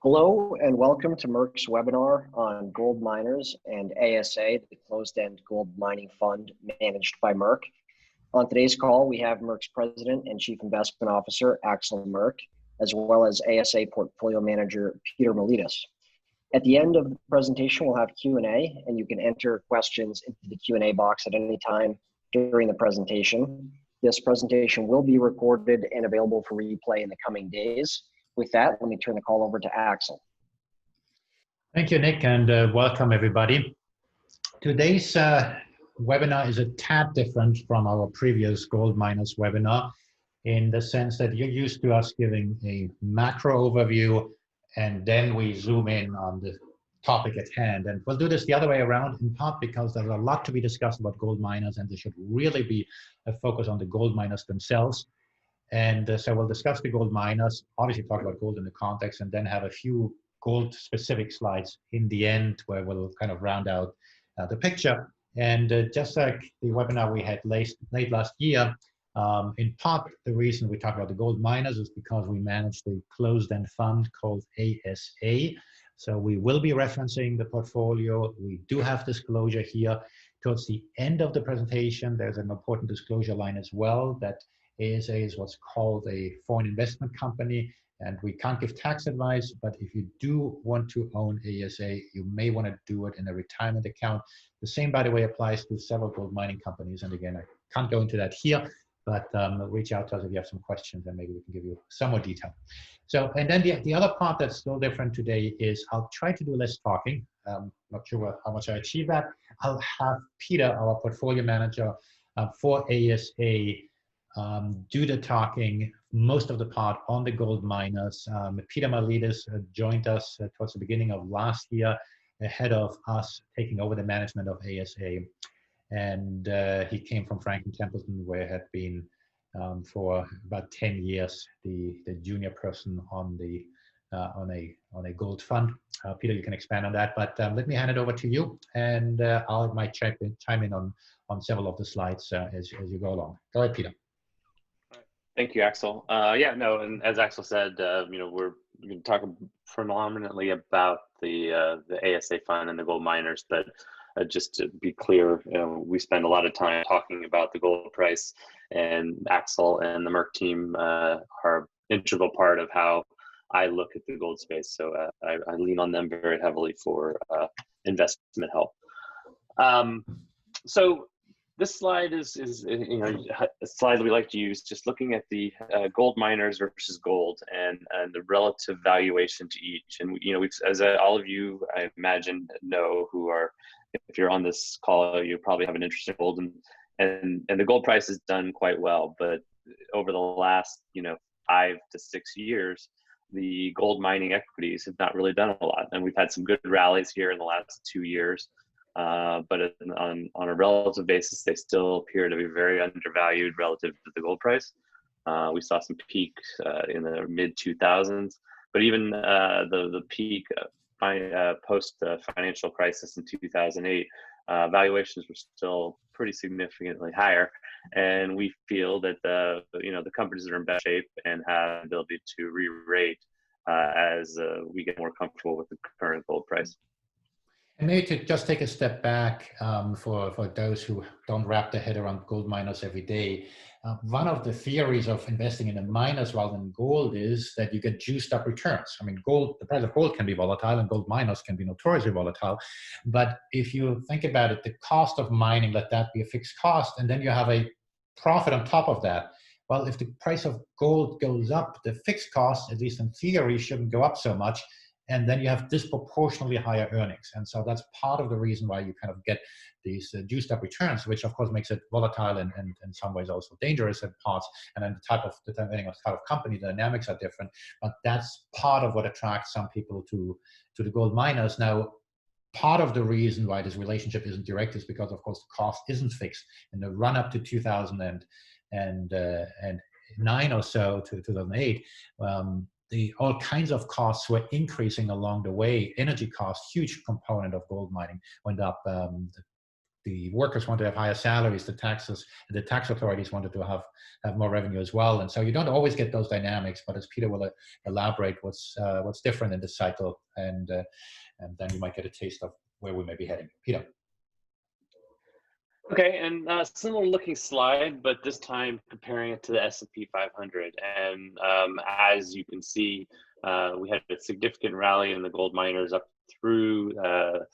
Hello and welcome to Merck's webinar on gold miners and ASA, the closed-end gold mining fund managed by Merck. On today's call, we have Merck's President and Chief Investment Officer, Axel Merck, as well as ASA Portfolio Manager, Peter Militis. At the end of the presentation, we'll have Q&A, and you can enter questions into the Q&A box at any time during the presentation. This presentation will be recorded and available for replay in the coming days. With that, let me turn the call over to Axel. Thank you, Nick, and welcome everybody. Today's webinar is a tad different from our previous Gold Miners webinar in the sense that you're used to us giving a macro overview and then we zoom in on the topic at hand. And we'll do this the other way around, in part because there's a lot to be discussed about gold miners and there should really be a focus on the gold miners themselves. And so we'll discuss the gold miners, obviously talk about gold in the context, and then have a few gold specific slides in the end where we'll kind of round out the picture. And just like the webinar we had late last year, in part the reason we talk about the gold miners is because we managed a closed-end fund called ASA. So we will be referencing the portfolio. We do have disclosure here. Towards the end of the presentation, there's an important disclosure line as well that ASA is what's called a foreign investment company, and we can't give tax advice, but if you do want to own ASA, you may want to do it in a retirement account. The same, by the way, applies to several gold mining companies. And again, I can't go into that here, but reach out to us if you have some questions and maybe we can give you some more detail. So, and then the other part that's still different today is I'll try to do less talking. Not sure how much I achieve that. I'll have Peter, our portfolio manager for ASA, do the talking, most of the part on the gold miners. Peter Militis joined us towards the beginning of last year, ahead of us taking over the management of ASA. And he came from Franklin Templeton, where he had been for about 10 years the junior person on a gold fund. Peter, you can expand on that, but let me hand it over to you, and I might chime in on several of the slides as you go along. Go ahead, Peter. Thank you, Axel. Yeah, no, and as Axel said, we're going to talk predominantly about the ASA fund and the gold miners, but just to be clear, we spend a lot of time talking about the gold price, and Axel and the Merck team are an integral part of how I look at the gold space. So I lean on them very heavily for investment help. So this slide is a slide that we like to use, just looking at the gold miners versus gold and the relative valuation to each. And as all of you, I imagine, know, who are, if you're on this call, you probably have an interest in gold, and the gold price has done quite well. But over the last 5 to 6 years, the gold mining equities have not really done a lot, and we've had some good rallies here in the last 2 years. But on a relative basis, they still appear to be very undervalued relative to the gold price. We saw some peaks in the mid 2000s, but even the peak post financial crisis in 2008, valuations were still pretty significantly higher. And we feel that the companies are in best shape and have the ability to re-rate as we get more comfortable with the current gold price. And maybe to just take a step back for those who don't wrap their head around gold miners every day, one of the theories of investing in the miners rather than gold is that you get juiced up returns. I mean, the price of gold can be volatile and gold miners can be notoriously volatile. But if you think about it, the cost of mining, let that be a fixed cost, and then you have a profit on top of that. Well, if the price of gold goes up, the fixed cost, at least in theory, shouldn't go up so much. And then you have disproportionately higher earnings. And so that's part of the reason why you kind of get these juiced up returns, which of course makes it volatile and in some ways also dangerous at parts. And then depending on the type of company, the dynamics are different. But that's part of what attracts some people to the gold miners. Now, part of the reason why this relationship isn't direct is because, of course, the cost isn't fixed. In the run up to 2009 or so, to 2008, all kinds of costs were increasing along the way. Energy costs, huge component of gold mining, went up. The the workers wanted to have higher salaries, the tax authorities wanted to have more revenue as well. And so you don't always get those dynamics, but as Peter will elaborate what's different in this cycle, and then you might get a taste of where we may be heading. Peter. Okay, and similar looking slide, but this time comparing it to the S&P 500. And as you can see, we had a significant rally in the gold miners up through the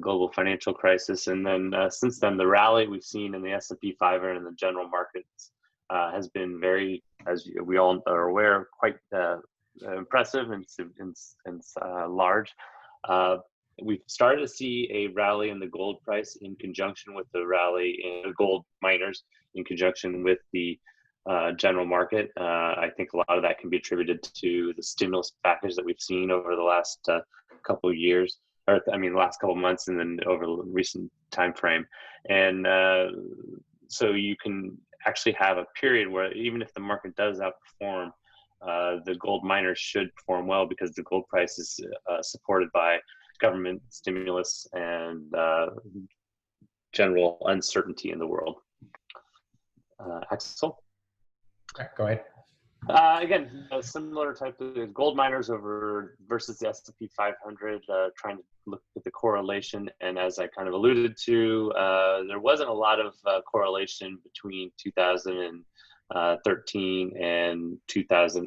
global financial crisis. And then since then, the rally we've seen in the S&P 500 and the general markets has been very, as we all are aware, quite impressive and large. We've started to see a rally in the gold price in conjunction with the rally in the gold miners, in conjunction with the general market. I think a lot of that can be attributed to the stimulus package that we've seen over the last couple of years, or I mean, the last couple of months, and then over the recent time frame. And so you can actually have a period where even if the market does outperform, the gold miners should perform well because the gold price is supported by government stimulus and general uncertainty in the world. Axel? Go ahead. Again, a similar type of gold miners versus the S&P 500, trying to look at the correlation. And as I kind of alluded to, there wasn't a lot of correlation between 2013 and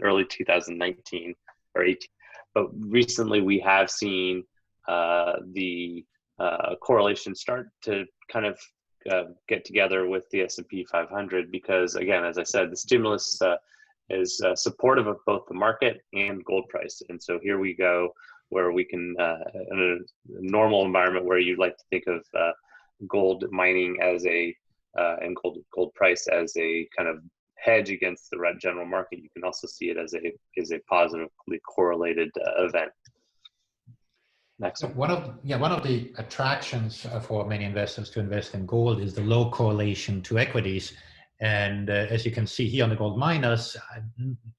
early 2019 or 18. But recently we have seen the correlation start to kind of get together with the S&P 500 because, again, as I said, the stimulus is supportive of both the market and gold price. And so here we go, where we can, in a normal environment where you'd like to think of gold mining as and gold price as a kind of hedge against the general market, you can also see it as a positively correlated event. Next one. One of the attractions for many investors to invest in gold is the low correlation to equities. And as you can see here on the gold miners,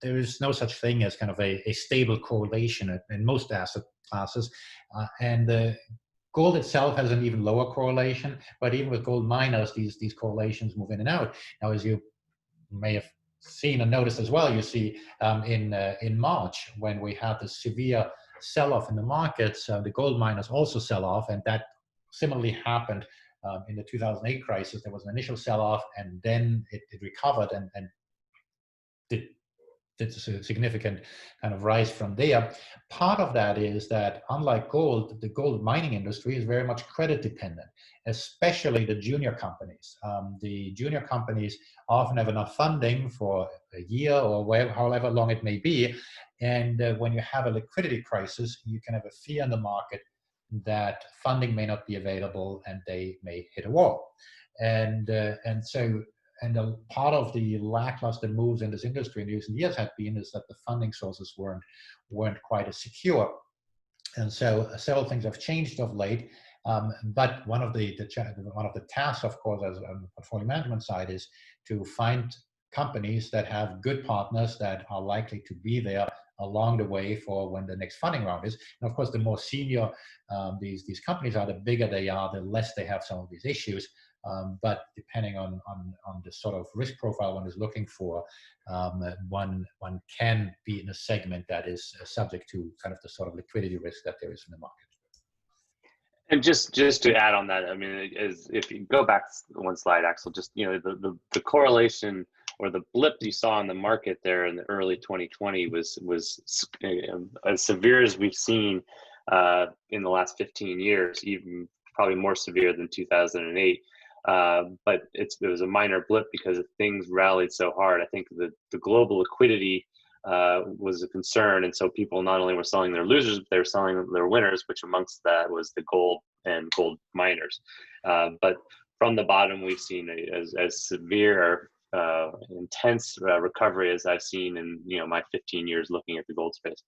there is no such thing as kind of a stable correlation in most asset classes. And gold itself has an even lower correlation, but even with gold miners, these correlations move in and out. Now, as you may have seen and noticed as well, you see in March, when we had the severe sell-off in the markets, the gold miners also sell off, and that similarly happened in the 2008 crisis. There was an initial sell-off, and then it recovered and did a significant kind of rise from there. Part of that is that, unlike gold, the gold mining industry is very much credit dependent, especially the junior companies. The junior companies often have enough funding for a year or however long it may be. And when you have a liquidity crisis, you can have a fear in the market that funding may not be available and they may hit a wall. And a part of the lackluster moves in this industry in recent years is that the funding sources weren't quite as secure. And so several things have changed of late. But one of the tasks, of course, as on the portfolio management side, is to find companies that have good partners that are likely to be there along the way for when the next funding round is. And of course, the more senior these companies are, the bigger they are, the less they have some of these issues. But depending on the sort of risk profile one is looking for, one can be in a segment that is subject to kind of the sort of liquidity risk that there is in the market. And just to add on that, I mean, if you go back one slide, Axel, just the correlation or the blip you saw in the market there in the early 2020 was as severe as we've seen in the last 15 years, even probably more severe than 2008. But it was a minor blip because things rallied so hard. I think the global liquidity was a concern, and so people not only were selling their losers, but they were selling their winners, which amongst that was the gold and gold miners. But from the bottom, we've seen as severe intense recovery as I've seen in my 15 years looking at the gold space.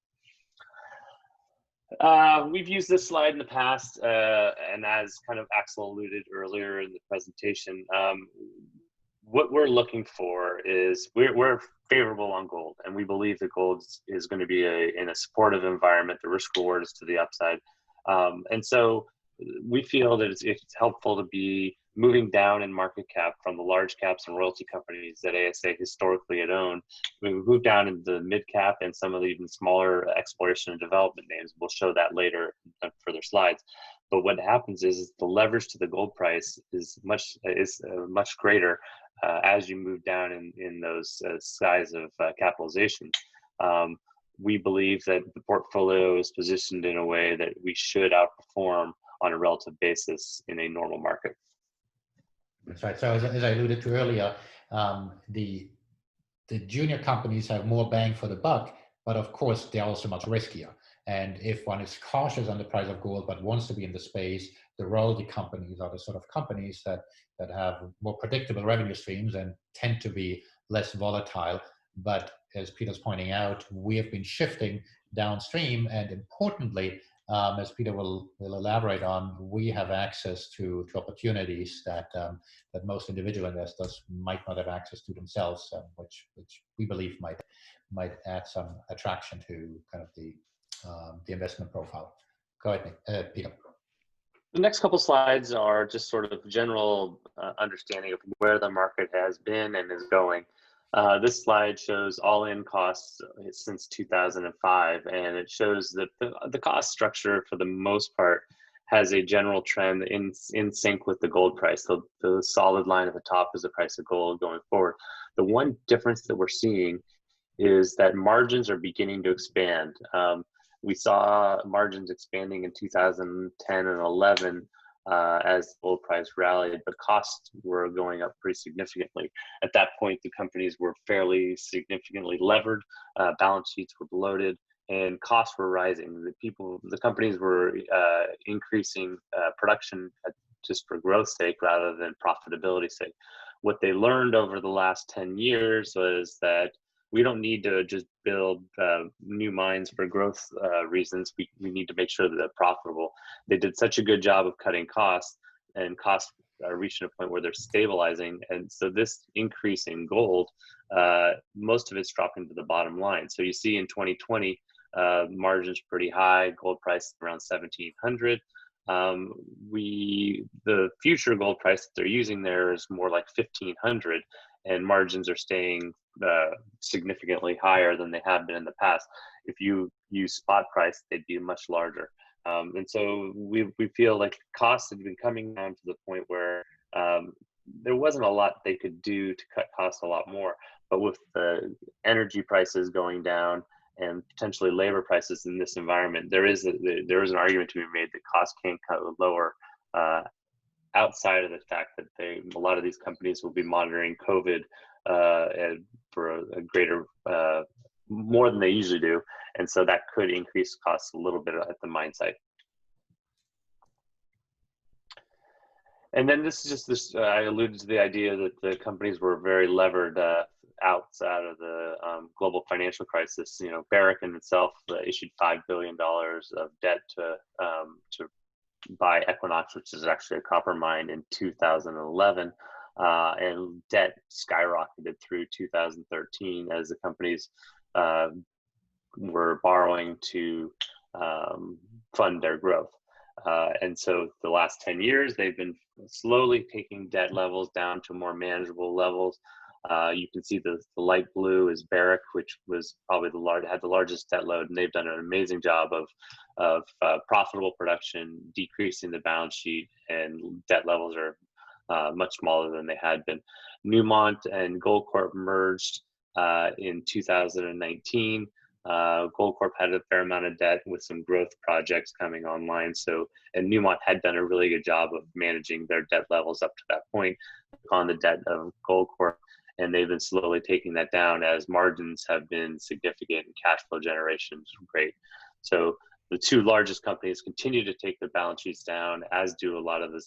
We've used this slide in the past, and as kind of Axel alluded earlier in the presentation, what we're looking for is we're favorable on gold, and we believe that gold is going to be in a supportive environment. The risk reward is to the upside, and so we feel that it's helpful to be moving down in market cap from the large caps and royalty companies that ASA historically had owned. We moved down into the mid cap and some of the even smaller exploration and development names. We'll show that later in further slides. But what happens is the leverage to the gold price is much greater as you move down in those size of capitalization. We believe that the portfolio is positioned in a way that we should outperform on a relative basis in a normal market. That's right. So as I alluded to earlier, the junior companies have more bang for the buck, but of course they're also much riskier. And if one is cautious on the price of gold but wants to be in the space, the royalty companies are the sort of companies that have more predictable revenue streams and tend to be less volatile. But as Peter's pointing out, we have been shifting downstream, and importantly, as Peter will elaborate on, we have access to opportunities that most individual investors might not have access to themselves, which we believe might add some attraction to kind of the investment profile. Go ahead, Nick. Peter. The next couple slides are just sort of general understanding of where the market has been and is going. This slide shows all-in costs since 2005, and it shows that the cost structure, for the most part, has a general trend in sync with the gold price. So the solid line at the top is the price of gold going forward. The one difference that we're seeing is that margins are beginning to expand. We saw margins expanding in 2010 and 11 as gold price rallied, but costs were going up pretty significantly. At that point, the companies were fairly significantly levered, balance sheets were bloated, and costs were rising. The companies were increasing production just for growth's sake rather than profitability's sake. What they learned over the last 10 years was that we don't need to just build new mines for growth reasons. We need to make sure that they're profitable. They did such a good job of cutting costs, and costs are reaching a point where they're stabilizing. And so this increase in gold, most of it's dropping to the bottom line. So you see in 2020, margins pretty high, gold price around 1,700. The future gold price that they're using there is more like 1,500, and margins are staying significantly higher than they have been in the past. If you use spot price, they'd be much larger. And so we feel like costs have been coming down to the point where there wasn't a lot they could do to cut costs a lot more. But with the energy prices going down and potentially labor prices in this environment, there is an argument to be made that costs can cut lower outside of the fact that a lot of these companies will be monitoring COVID and for a greater, more than they usually do. And so that could increase costs a little bit at the mine site. And then this is just this, I alluded to the idea that the companies were very levered outside of the global financial crisis. You know, Barrick in itself issued $5 billion of debt to buy Equinox, which is actually a copper mine, in 2011. And debt skyrocketed through 2013 as the companies were borrowing to fund their growth. And so the last 10 years, they've been slowly taking debt levels down to more manageable levels. You can see the light blue is Barrick, which was probably had the largest debt load, and they've done an amazing job of profitable production, decreasing the balance sheet, and debt levels are much smaller than they had been. Newmont and Goldcorp merged in 2019. Goldcorp had a fair amount of debt with some growth projects coming online. And Newmont had done a really good job of managing their debt levels up to that point on the debt of Goldcorp. And they've been slowly taking that down as margins have been significant and cash flow generation is great. So the two largest companies continue to take their balance sheets down, as do a lot of the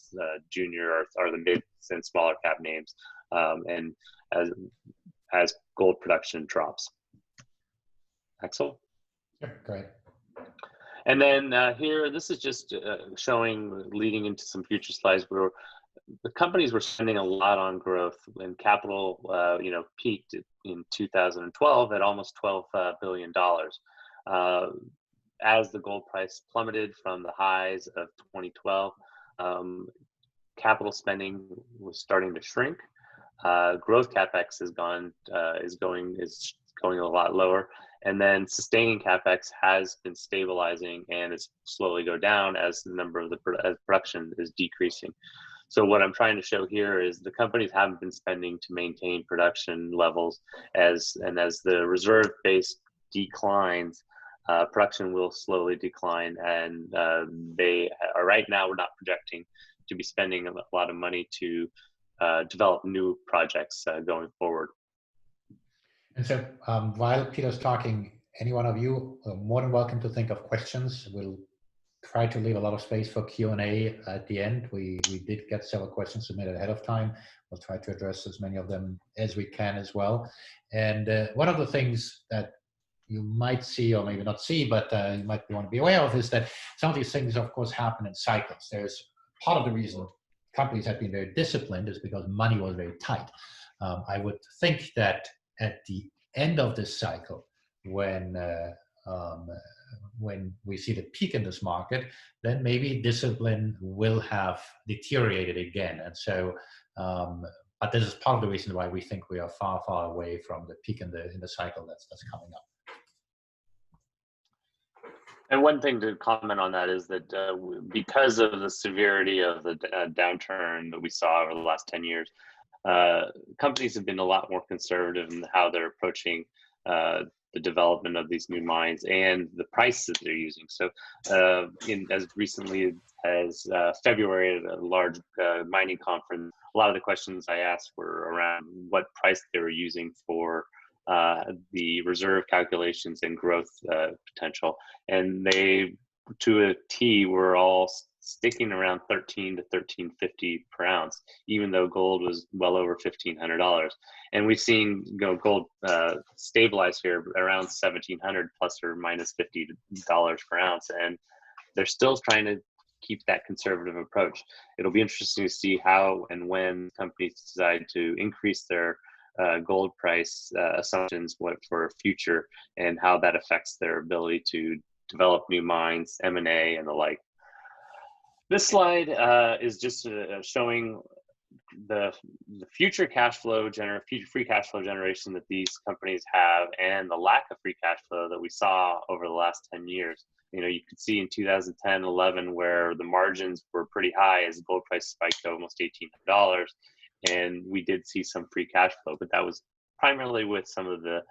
junior or the mid and smaller cap names, and as gold production drops. Axel? Yeah, great. And then here, this is just showing, leading into some future slides, where the companies were spending a lot on growth, and capital, peaked in 2012 at almost $12 billion. As the gold price plummeted from the highs of 2012, capital spending was starting to shrink. Growth capex is going a lot lower, and then sustaining capex has been stabilizing and it's slowly go down as the number of as production is decreasing. So what I'm trying to show here is the companies haven't been spending to maintain production levels, as the reserve base declines, production will slowly decline, and they are right now, we're not projecting to be spending a lot of money to develop new projects going forward. And so while Peter's talking, any one of you are more than welcome to think of questions. We'll try to leave a lot of space for Q&A at the end. We did get several questions submitted ahead of time. We'll try to address as many of them as we can as well. And one of the things that you might see, or maybe not see, but you might want to be aware of, is that some of these things, of course, happen in cycles. There's part of the reason companies have been very disciplined is because money was very tight. I would think that at the end of this cycle, when we see the peak in this market, then maybe discipline will have deteriorated again. And so, but this is part of the reason why we think we are far, far away from the peak in the cycle that's coming up. And one thing to comment on that is that because of the severity of the downturn that we saw over the last 10 years, companies have been a lot more conservative in how they're approaching the development of these new mines and the prices that they're using. So as recently as February at a large mining conference, a lot of the questions I asked were around what price they were using for the reserve calculations and growth potential. And they, to a T, were all sticking around $13 to $13.50 per ounce, even though gold was well over $1,500. And we've seen gold stabilize here around $1,700 plus or minus $50 per ounce. And they're still trying to keep that conservative approach. It'll be interesting to see how and when companies decide to increase their gold price assumptions for future, and how that affects their ability to develop new mines, M&A, and the like. This slide is just showing the future cash flow future free cash flow generation that these companies have, and the lack of free cash flow that we saw over the last 10 years. You know, you could see in 2010, 11, where the margins were pretty high as gold price spiked to almost $1,800. And we did see some free cash flow, but that was primarily with some of the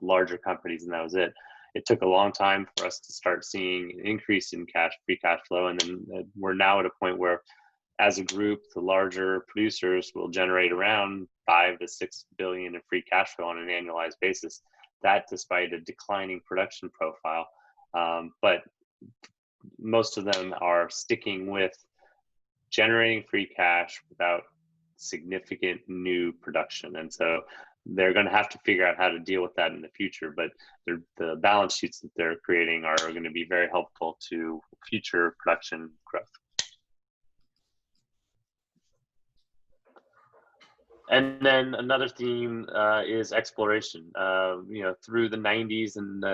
larger companies, and that was it. It took a long time for us to start seeing an increase in free cash flow, and then we're now at a point where, as a group, the larger producers will generate around $5 to $6 billion in free cash flow on an annualized basis. That, despite a declining production profile, but most of them are sticking with generating free cash without significant new production, and so they're going to have to figure out how to deal with that in the future. But the balance sheets that they're creating are going to be very helpful to future production growth. And then another theme is exploration. Through the 90s and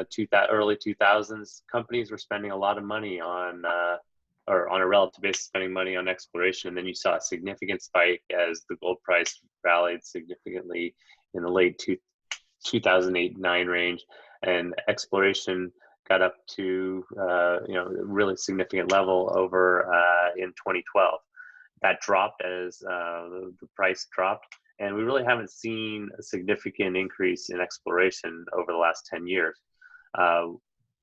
early 2000s, companies were spending a lot of money on or on a relative basis, spending money on exploration. And then you saw a significant spike as the gold price rallied significantly in the late 2008-9 range, and exploration got up to a really significant level over in 2012. That dropped as the price dropped, and we really haven't seen a significant increase in exploration over the last 10 years.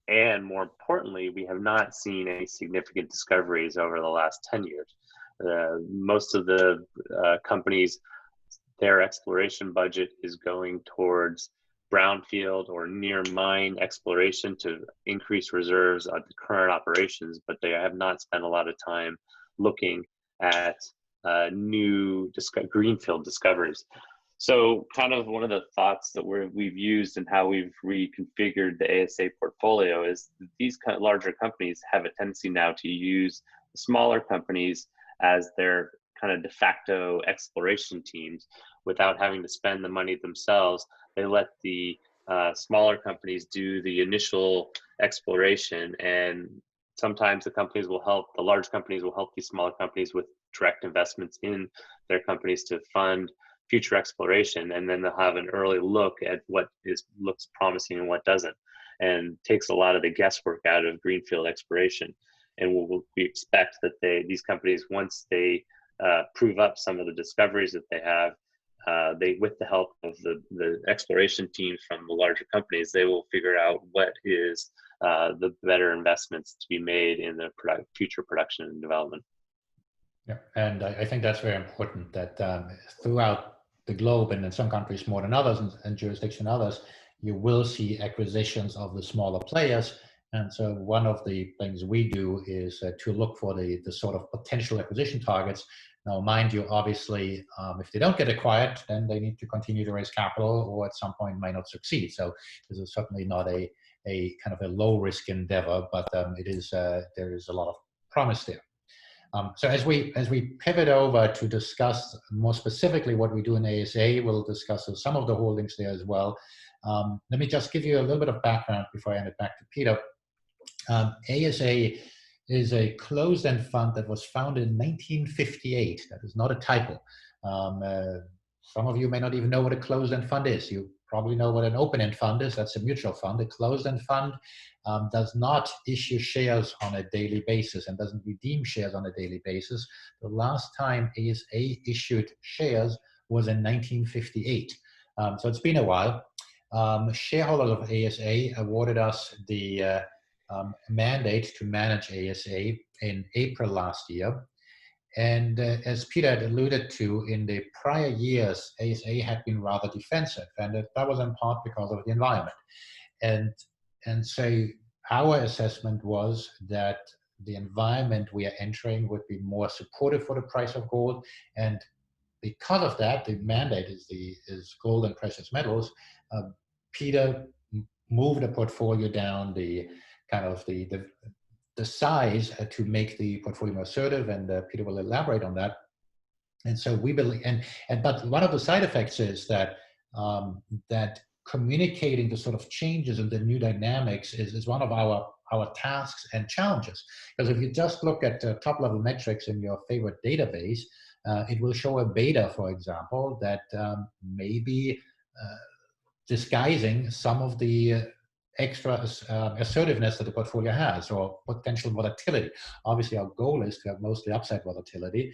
And more importantly, we have not seen any significant discoveries over the last 10 years. Most of the companies, their exploration budget is going towards brownfield or near mine exploration to increase reserves of the current operations, but they have not spent a lot of time looking at new greenfield discoveries. So kind of one of the thoughts that we've used and how we've reconfigured the ASA portfolio is that these kind of larger companies have a tendency now to use the smaller companies as their kind of de facto exploration teams without having to spend the money themselves. They let the smaller companies do the initial exploration, and sometimes the large companies will help these smaller companies with direct investments in their companies to fund future exploration, and then they'll have an early look at what looks promising and what doesn't, and takes a lot of the guesswork out of greenfield exploration. And we expect that these companies, once they prove up some of the discoveries that they have, with the help of the exploration teams from the larger companies, they will figure out what is the better investments to be made in the future production and development. Yeah, and I think that's very important that throughout the globe, and in some countries more than others, and jurisdiction others, you will see acquisitions of the smaller players. And so one of the things we do is to look for the sort of potential acquisition targets. Now, mind you, obviously, if they don't get acquired, then they need to continue to raise capital, or at some point might not succeed. So this is certainly not a kind of a low risk endeavor, but it is there is a lot of promise there. So as we pivot over to discuss more specifically what we do in ASA, we'll discuss some of the holdings there as well. Let me just give you a little bit of background before I hand it back to Peter. ASA is a closed-end fund that was founded in 1958. That is not a typo. Some of you may not even know what a closed-end fund is. You probably know what an open-end fund is. That's a mutual fund. A closed-end fund does not issue shares on a daily basis and doesn't redeem shares on a daily basis. The last time ASA issued shares was in 1958. So it's been a while. Shareholders of ASA awarded us the mandate to manage ASA in April last year. And as Peter had alluded to, in the prior years, ASA had been rather defensive, and that was in part because of the environment. And so our assessment was that the environment we are entering would be more supportive for the price of gold. And because of that, the mandate is gold and precious metals. Peter moved the portfolio down the size to make the portfolio more assertive, and Peter will elaborate on that. And so we believe, but one of the side effects is that that communicating the sort of changes and the new dynamics is one of our tasks and challenges. Because if you just look at top level metrics in your favorite database, it will show a beta, for example, that may be disguising some of the extra assertiveness that the portfolio has, or potential volatility. Obviously, our goal is to have mostly upside volatility,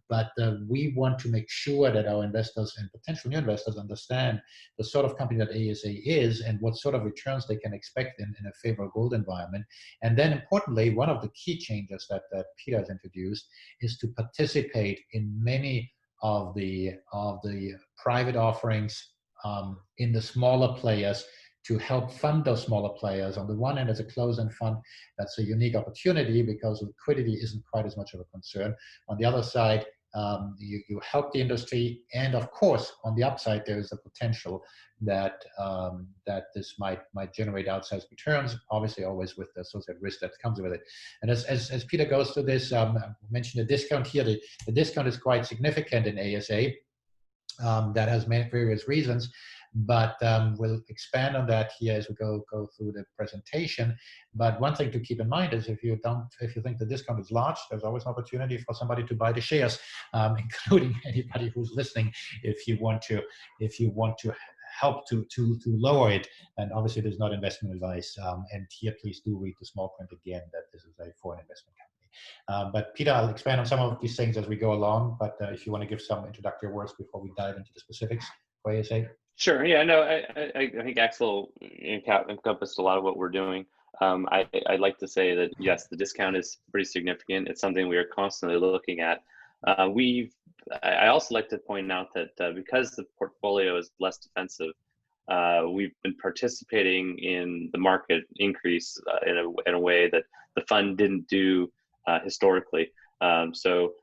but we want to make sure that our investors and potential new investors understand the sort of company that ASA is and what sort of returns they can expect in a favorable gold environment. And then importantly, one of the key changes that Peter has introduced is to participate in many of the private offerings in the smaller players, to help fund those smaller players. On the one hand, as a closed-end fund, that's a unique opportunity because liquidity isn't quite as much of a concern. On the other side, you help the industry, and of course, on the upside, there is a potential that that this might generate outsized returns. Obviously, always with the associated risk that comes with it. And as Peter goes through this, I mentioned the discount here. The discount is quite significant in ASA. That has many various reasons, but we'll expand on that here as we go through the presentation. But one thing to keep in mind is if you think the discount is large, there's always an opportunity for somebody to buy the shares, including anybody who's listening. If you want to help to lower it, and obviously there's not investment advice. And here, please do read the small print again that this is a foreign investment company. But Peter, I'll expand on some of these things as we go along, but if you want to give some introductory words before we dive into the specifics for ASA. Sure. Yeah, no, I think Axel encompassed a lot of what we're doing. I'd like to say that, yes, the discount is pretty significant. It's something we are constantly looking at. I also like to point out that because the portfolio is less defensive, we've been participating in the market increase in a way that the fund didn't do historically. So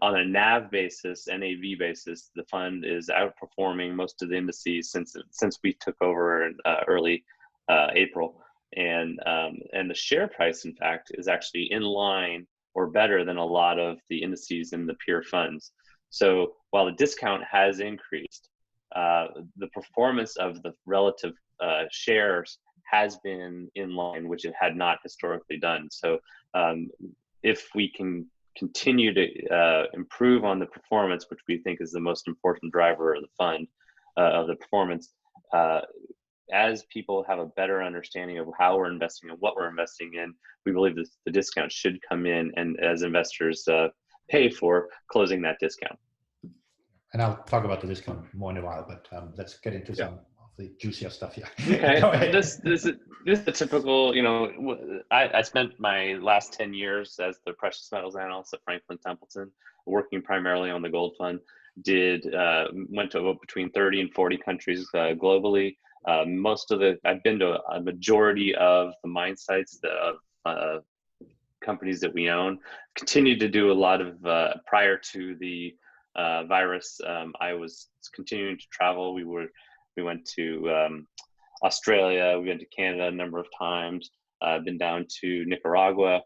on a NAV basis, NAV basis, the fund is outperforming most of the indices since we took over in early April, and the share price, in fact, is actually in line or better than a lot of the indices in the peer funds. So while the discount has increased, the performance of the relative shares has been in line, which it had not historically done. So if we can continue to improve on the performance, which we think is the most important driver of the fund, of the performance, as people have a better understanding of how we're investing and what we're investing in, we believe that the discount should come in, and as investors pay for closing that discount. And I'll talk about the discount more in a while, but let's get into some of the juicier stuff here. Okay, this is the typical, I spent my last 10 years as the precious metals analyst at Franklin Templeton, working primarily on the gold fund. Went to between 30 and 40 countries globally. I've been to a majority of the mine sites of companies that we own. Continued to do a lot of, prior to the virus, I was continuing to travel. We went to Australia, we went to Canada a number of times, been down to Nicaragua.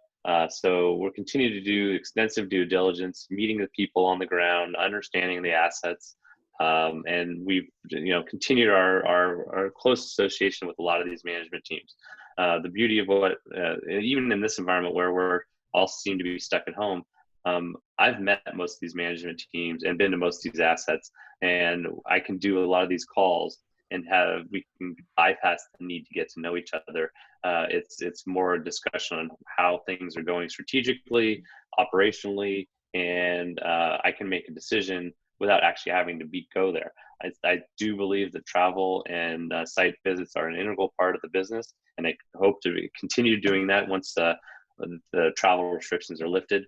So we're continuing to do extensive due diligence, meeting the people on the ground, understanding the assets. And we've continued our close association with a lot of these management teams. The beauty of even in this environment where we're all seem to be stuck at home, I've met most of these management teams and been to most of these assets, and I can do a lot of these calls and we can bypass the need to get to know each other. It's more a discussion on how things are going strategically, operationally, and I can make a decision without actually having to go there. I do believe that travel and site visits are an integral part of the business, and I hope to continue doing that once the travel restrictions are lifted.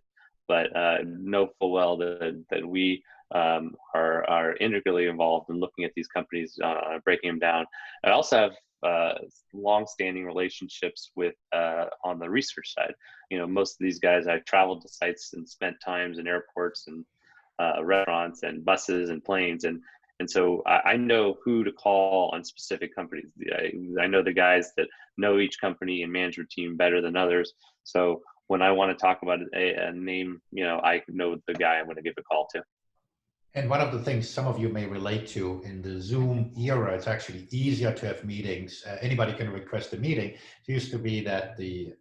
But know full well that we are integrally involved in looking at these companies, breaking them down. I also have long-standing relationships with on the research side. Most of these guys, I've traveled to sites and spent times in airports and restaurants and buses and planes, and so I know who to call on specific companies. I know the guys that know each company and management team better than others. So when I want to talk about a name, I know the guy I'm going to give a call to. And one of the things some of you may relate to in the Zoom era, it's actually easier to have meetings. Anybody can request a meeting. It used to be that the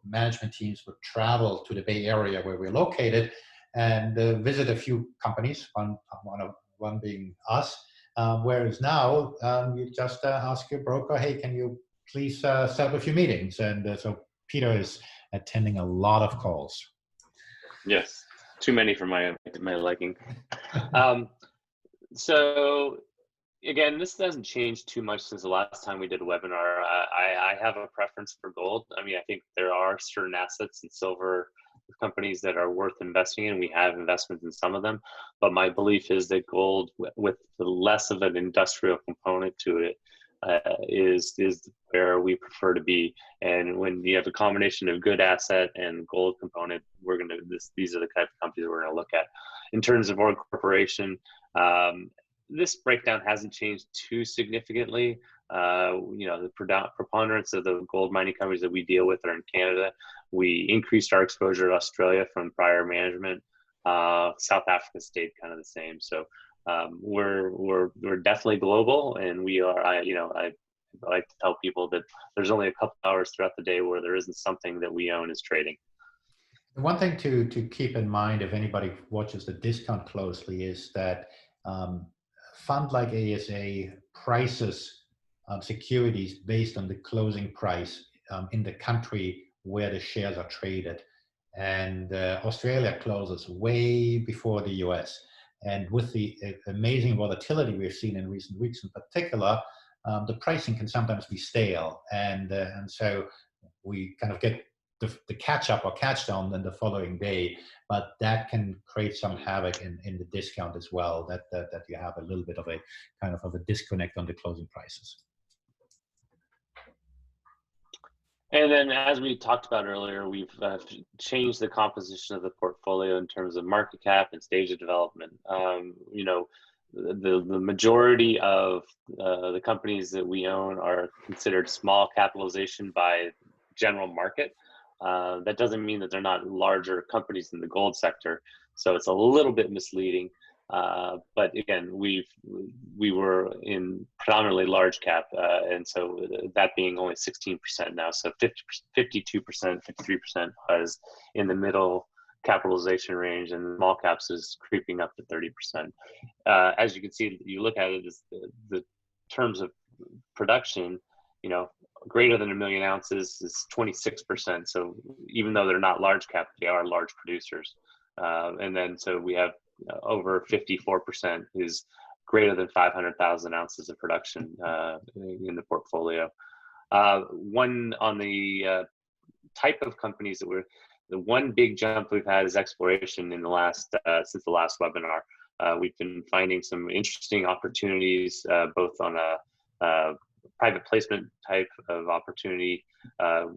management teams would travel to the Bay Area where we're located and visit a few companies, one being us. Whereas now you just ask your broker, hey, can you please set up a few meetings? And so Peter is attending a lot of calls. Yes, too many for my liking. So again, this doesn't change too much since the last time we did a webinar. I have a preference for gold. I think there are certain assets in silver companies that are worth investing in. We have investments in some of them, but my belief is that gold, with less of an industrial component to it, is where we prefer to be. And when you have a combination of good asset and gold component, these are the type of companies we're going to look at. In terms of our corporation, this breakdown hasn't changed too significantly. The preponderance of the gold mining companies that we deal with are in Canada. We increased our exposure to Australia from prior management. South Africa stayed kind of the same. So we're definitely global, and we are. I like to tell people that there's only a couple hours throughout the day where there isn't something that we own is trading. One thing to keep in mind, if anybody watches the discount closely, is that a fund like ASA prices securities based on the closing price in the country where the shares are traded. And Australia closes way before the US. And with the amazing volatility we've seen in recent weeks in particular, the pricing can sometimes be stale. And so we kind of get the catch up or catch down then the following day, but that can create some havoc in the discount as well, that you have a little bit of a kind of a disconnect on the closing prices. And then, as we talked about earlier, we've changed the composition of the portfolio in terms of market cap and stage of development. The majority of the companies that we own are considered small capitalization by general market. That doesn't mean that they're not larger companies in the gold sector. So it's a little bit misleading. But again, we were in predominantly large cap, and so that being only 16% now, so 52%, 53% was in the middle capitalization range, and small caps is creeping up to 30%. As you can see, you look at it as the terms of production, you know, greater than 1 million ounces is 26%. So even though they're not large cap, they are large producers. And then so we have over 54% is greater than 500,000 ounces of production in the portfolio. One on the type of companies that the one big jump we've had is exploration in the last since the last webinar. We've been finding some interesting opportunities, both on a private placement type of opportunity,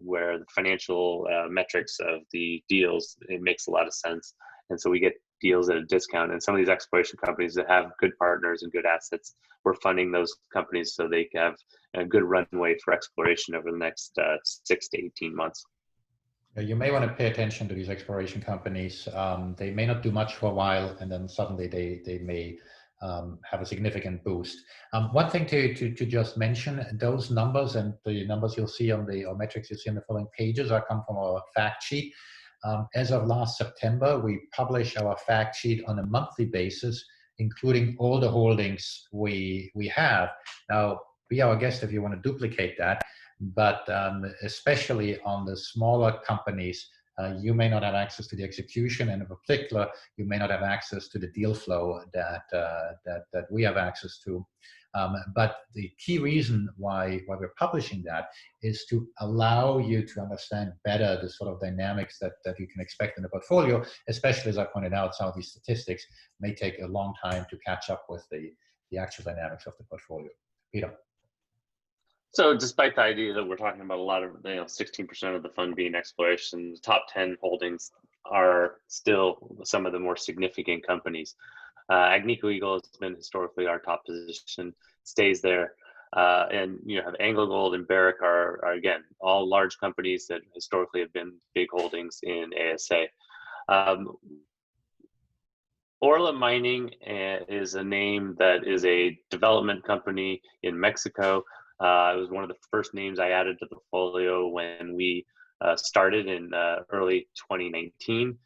where the financial metrics of the deals, it makes a lot of sense. And so we get deals at a discount. And some of these exploration companies that have good partners and good assets, we're funding those companies so they have a good runway for exploration over the next 6 to 18 months. You may want to pay attention to these exploration companies. They may not do much for a while, and then suddenly they may have a significant boost. One thing to just mention, those numbers and the numbers you'll see on or metrics you'll see on the following pages are come from our fact sheet. As of last September, we publish our fact sheet on a monthly basis, including all the holdings we have. Now, be our guest if you want to duplicate that, but especially on the smaller companies, you may not have access to the execution, and in particular, you may not have access to the deal flow that we have access to. But the key reason why we're publishing that is to allow you to understand better the sort of dynamics that you can expect in the portfolio, especially as I pointed out, some of these statistics may take a long time to catch up with the actual dynamics of the portfolio. Peter. So despite the idea that we're talking about a lot of, 16% of the fund being exploration, the top 10 holdings are still some of the more significant companies. Agnico Eagle has been historically our top position, stays there. And you have AngloGold and Barrick are again, all large companies that historically have been big holdings in ASA. Orla Mining is a name that is a development company in Mexico. It was one of the first names I added to the portfolio when we started in early 2019.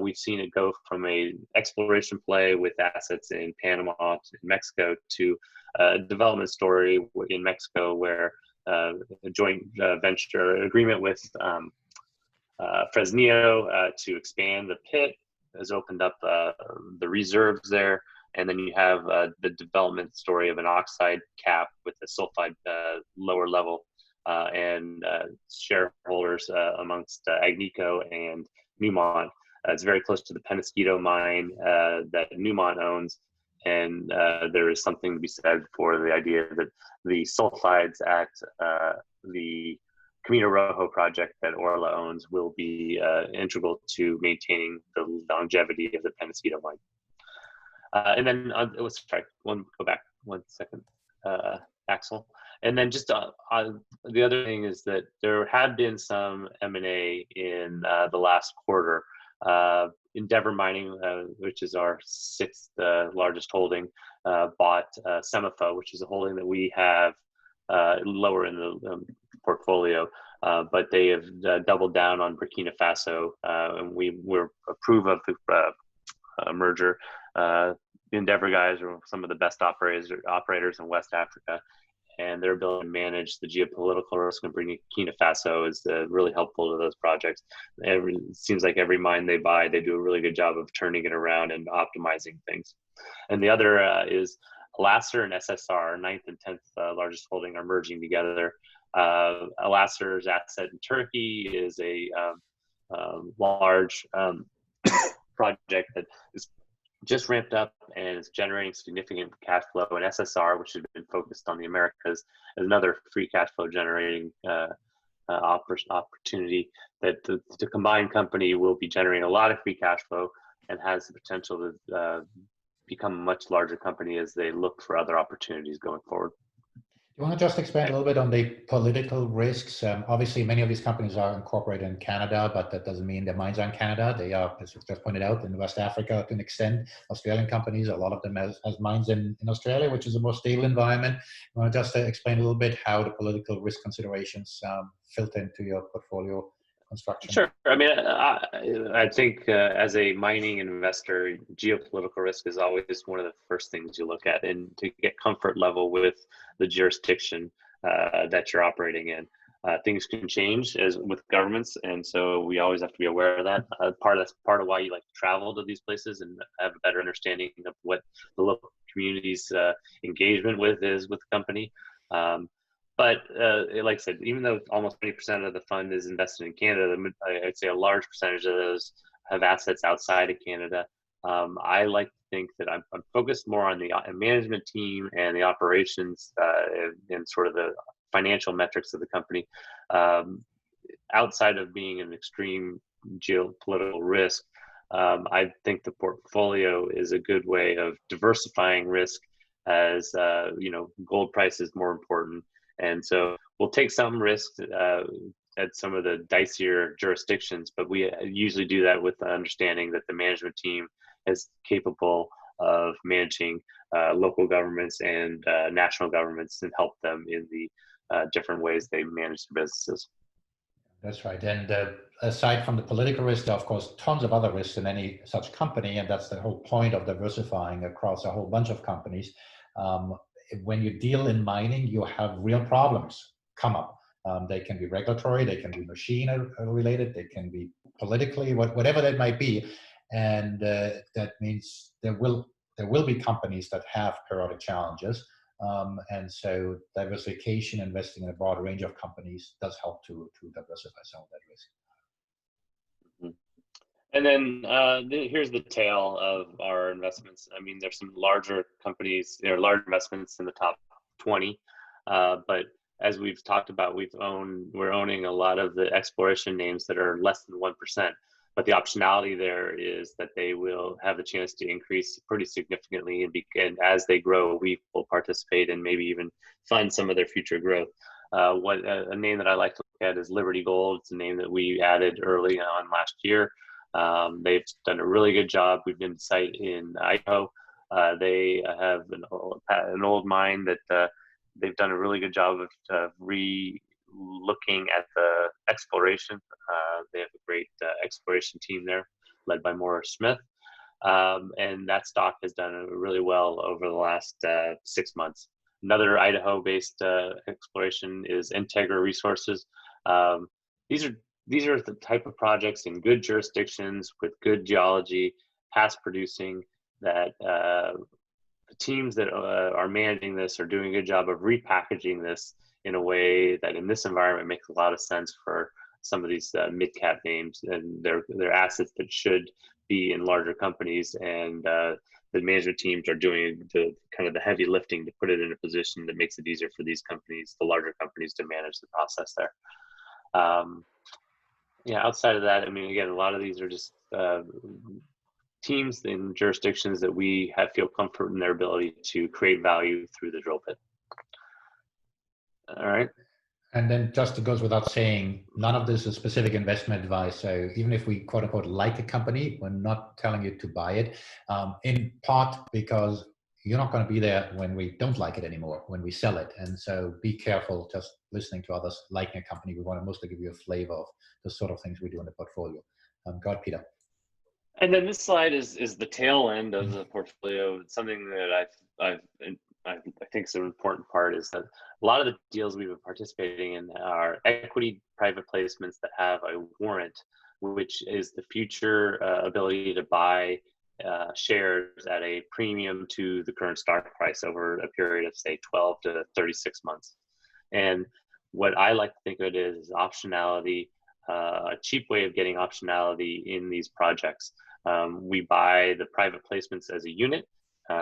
We've seen it go from a exploration play with assets in Panama to Mexico to a development story in Mexico where a joint venture agreement with Fresnillo to expand the pit has opened up the reserves there. And then you have the development story of an oxide cap with a sulfide lower level and shareholders amongst Agnico and Newmont. It's very close to the Peñasquito mine that Newmont owns. And there is something to be said for the idea that the sulfides at the Camino Rojo project that Orla owns will be integral to maintaining the longevity of the Peñasquito mine. And then let's try go back 1 second, Axel. And then just the other thing is that there had been some M&A in the last quarter. Endeavour Mining, which is our 6th largest holding, bought Semifo, which is a holding that we have lower in the portfolio, but they have doubled down on Burkina Faso, and we approve of the merger. Endeavour guys are some of the best operators in West Africa, and their ability to manage the geopolitical risk in Burkina Faso is really helpful to those projects. It seems like every mine they buy, they do a really good job of turning it around and optimizing things. And the other is Alacer and SSR, 9th and 10th largest holding, are merging together. Alacer's asset in Turkey is a large project that is just ramped up and is generating significant cash flow. And SSR, which has been focused on the Americas, is another free cash flow generating opportunity that the combined company will be generating a lot of free cash flow and has the potential to become a much larger company as they look for other opportunities going forward. You want to just expand a little bit on the political risks? Obviously, many of these companies are incorporated in Canada, but that doesn't mean their mines are in Canada. They are, as you just pointed out, in West Africa to an extent. Australian companies, a lot of them has mines in Australia, which is a more stable environment. You want to just explain a little bit how the political risk considerations filter into your portfolio construction? Sure. I mean, I think as a mining investor, geopolitical risk is always one of the first things you look at, and to get comfort level with the jurisdiction that you're operating in. Things can change as with governments, and so we always have to be aware of that. That's part of why you like to travel to these places and have a better understanding of what the local community's engagement is with the company. But like I said, even though almost 20% of the fund is invested in Canada, I'd say a large percentage of those have assets outside of Canada. I like to think that I'm focused more on the management team and the operations and sort of the financial metrics of the company. Outside of being an extreme geopolitical risk, I think the portfolio is a good way of diversifying risk as, gold price is more important. And so we'll take some risks at some of the dicier jurisdictions, but we usually do that with the understanding that the management team is capable of managing local governments and national governments and help them in the different ways they manage their businesses. That's right. And aside from the political risk, there are, of course, tons of other risks in any such company. And that's the whole point of diversifying across a whole bunch of companies. When you deal in mining, you have real problems come up. They can be regulatory, they can be machine related, they can be politically, whatever that might be. And that means there will be companies that have periodic challenges. And so diversification, investing in a broad range of companies does help to diversify some of that risk. And then here's the tail of our investments. I mean, there's some larger companies, there are large investments in the top 20, but as we've talked about, we're owning a lot of the exploration names that are less than 1%. But the optionality there is that they will have the chance to increase pretty significantly, and as they grow, we will participate and maybe even fund some of their future growth. A name that I like to look at is Liberty Gold. It's a name that we added early on last year. They've done a really good job. We've been to site in Idaho. They have an old mine that they've done a really good job of looking at the exploration. They have a great exploration team there, led by Maura Smith. And that stock has done really well over the last 6 months. Another Idaho-based exploration is Integra Resources. These are the type of projects in good jurisdictions with good geology, past producing, that the teams that are managing this are doing a good job of repackaging this in a way that in this environment makes a lot of sense for some of these mid-cap names, and they're assets that should be in larger companies, and the management teams are doing the kind of the heavy lifting to put it in a position that makes it easier for these companies, the larger companies, to manage the process there. Outside of that, I mean, again, a lot of these are just teams in jurisdictions that we feel comfort in their ability to create value through the drill bit. All right. And then just it goes without saying, none of this is specific investment advice. So even if we quote unquote like a company, we're not telling you to buy it, in part because you're not going to be there when we don't like it anymore, when we sell it. And so be careful just listening to others liking a company. We want to mostly give you a flavor of the sort of things we do in the portfolio. Go ahead, Peter. And then this slide is the tail end of the portfolio. It's something that I think is an important part, is that a lot of the deals we've been participating in are equity private placements that have a warrant, which is the future ability to buy shares at a premium to the current stock price over a period of, say, 12 to 36 months. And what I like to think of it is optionality, a cheap way of getting optionality in these projects. We buy the private placements as a unit.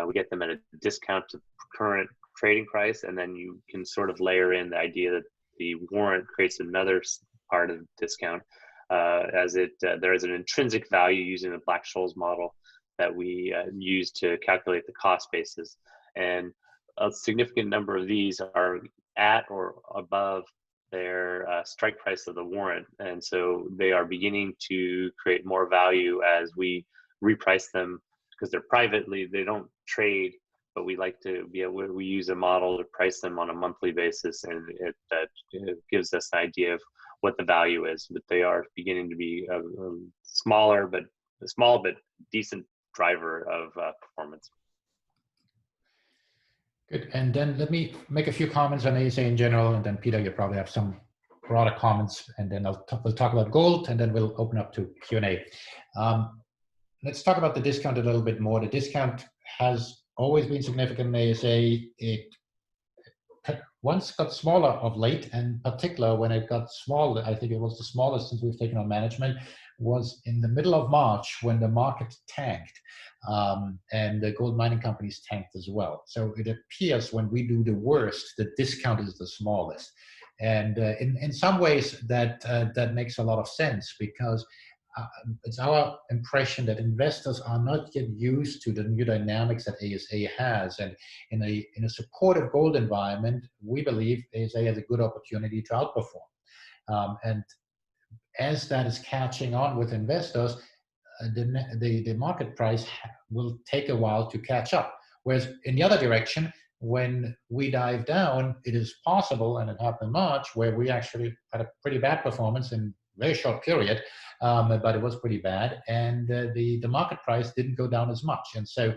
We get them at a discount to current trading price, and then you can sort of layer in the idea that the warrant creates another part of discount, as there is an intrinsic value using the Black-Scholes model that we use to calculate the cost basis. And a significant number of these are at or above their strike price of the warrant, and so they are beginning to create more value as we reprice them, because they're privately, they don't trade, but we like to be able, we use a model to price them on a monthly basis, and it gives us an idea of what the value is. But they are beginning to be a small but decent driver of performance. Good. And then let me make a few comments on ASA in general, and then Peter, you probably have some broader comments, and then we'll talk about gold, and then we'll open up to Q&A. Let's talk about the discount a little bit more. The discount has always been significant in ASA. It once got smaller of late, and in particular when it got smaller, I think it was the smallest since we've taken on management, was in the middle of March when the market tanked, and the gold mining companies tanked as well. So it appears when we do the worst, the discount is the smallest. And in some ways that makes a lot of sense, because it's our impression that investors are not yet used to the new dynamics that ASA has. And in a supportive gold environment, we believe ASA has a good opportunity to outperform. And as that is catching on with investors, the market price will take a while to catch up. Whereas in the other direction, when we dive down, it is possible, and it happened in March, where we actually had a pretty bad performance in a very short period, but it was pretty bad, and the market price didn't go down as much. And so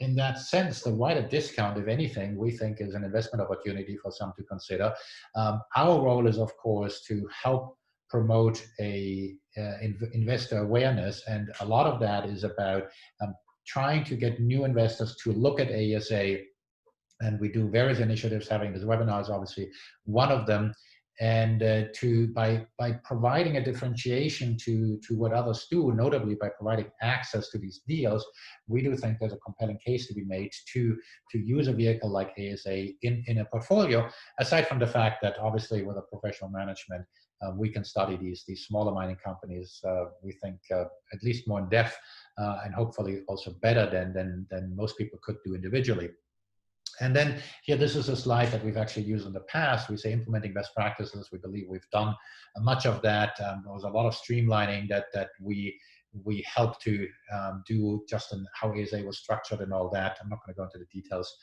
in that sense, the wider discount, if anything, we think is an investment opportunity for some to consider. Our role is, of course, to help promote investor awareness, and a lot of that is about trying to get new investors to look at ASA, and we do various initiatives. Having this webinar is obviously one of them, and by providing a differentiation to what others do, notably by providing access to these deals, we do think there's a compelling case to be made to use a vehicle like ASA in a portfolio, aside from the fact that obviously with a professional management, we can study these smaller mining companies, we think at least more in depth, and hopefully also better than most people could do individually. And then here, this is a slide that we've actually used in the past. We say implementing best practices. We believe we've done much of that. There was a lot of streamlining that we helped to do just in how ASA was structured and all that. I'm not going to go into the details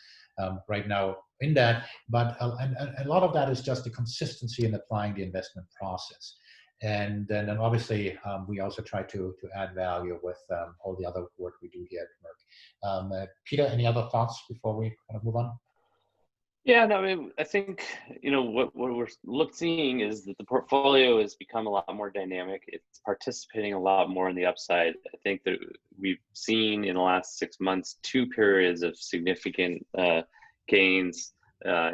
right now in that, but a lot of that is just the consistency in applying the investment process. And then obviously, we also try to add value with all the other work we do here at Merck. Peter, any other thoughts before we kind of move on? Yeah, no, I mean, I think, what we're seeing is that the portfolio has become a lot more dynamic. It's participating a lot more in the upside. I think that we've seen in the last 6 months 2 periods of significant gains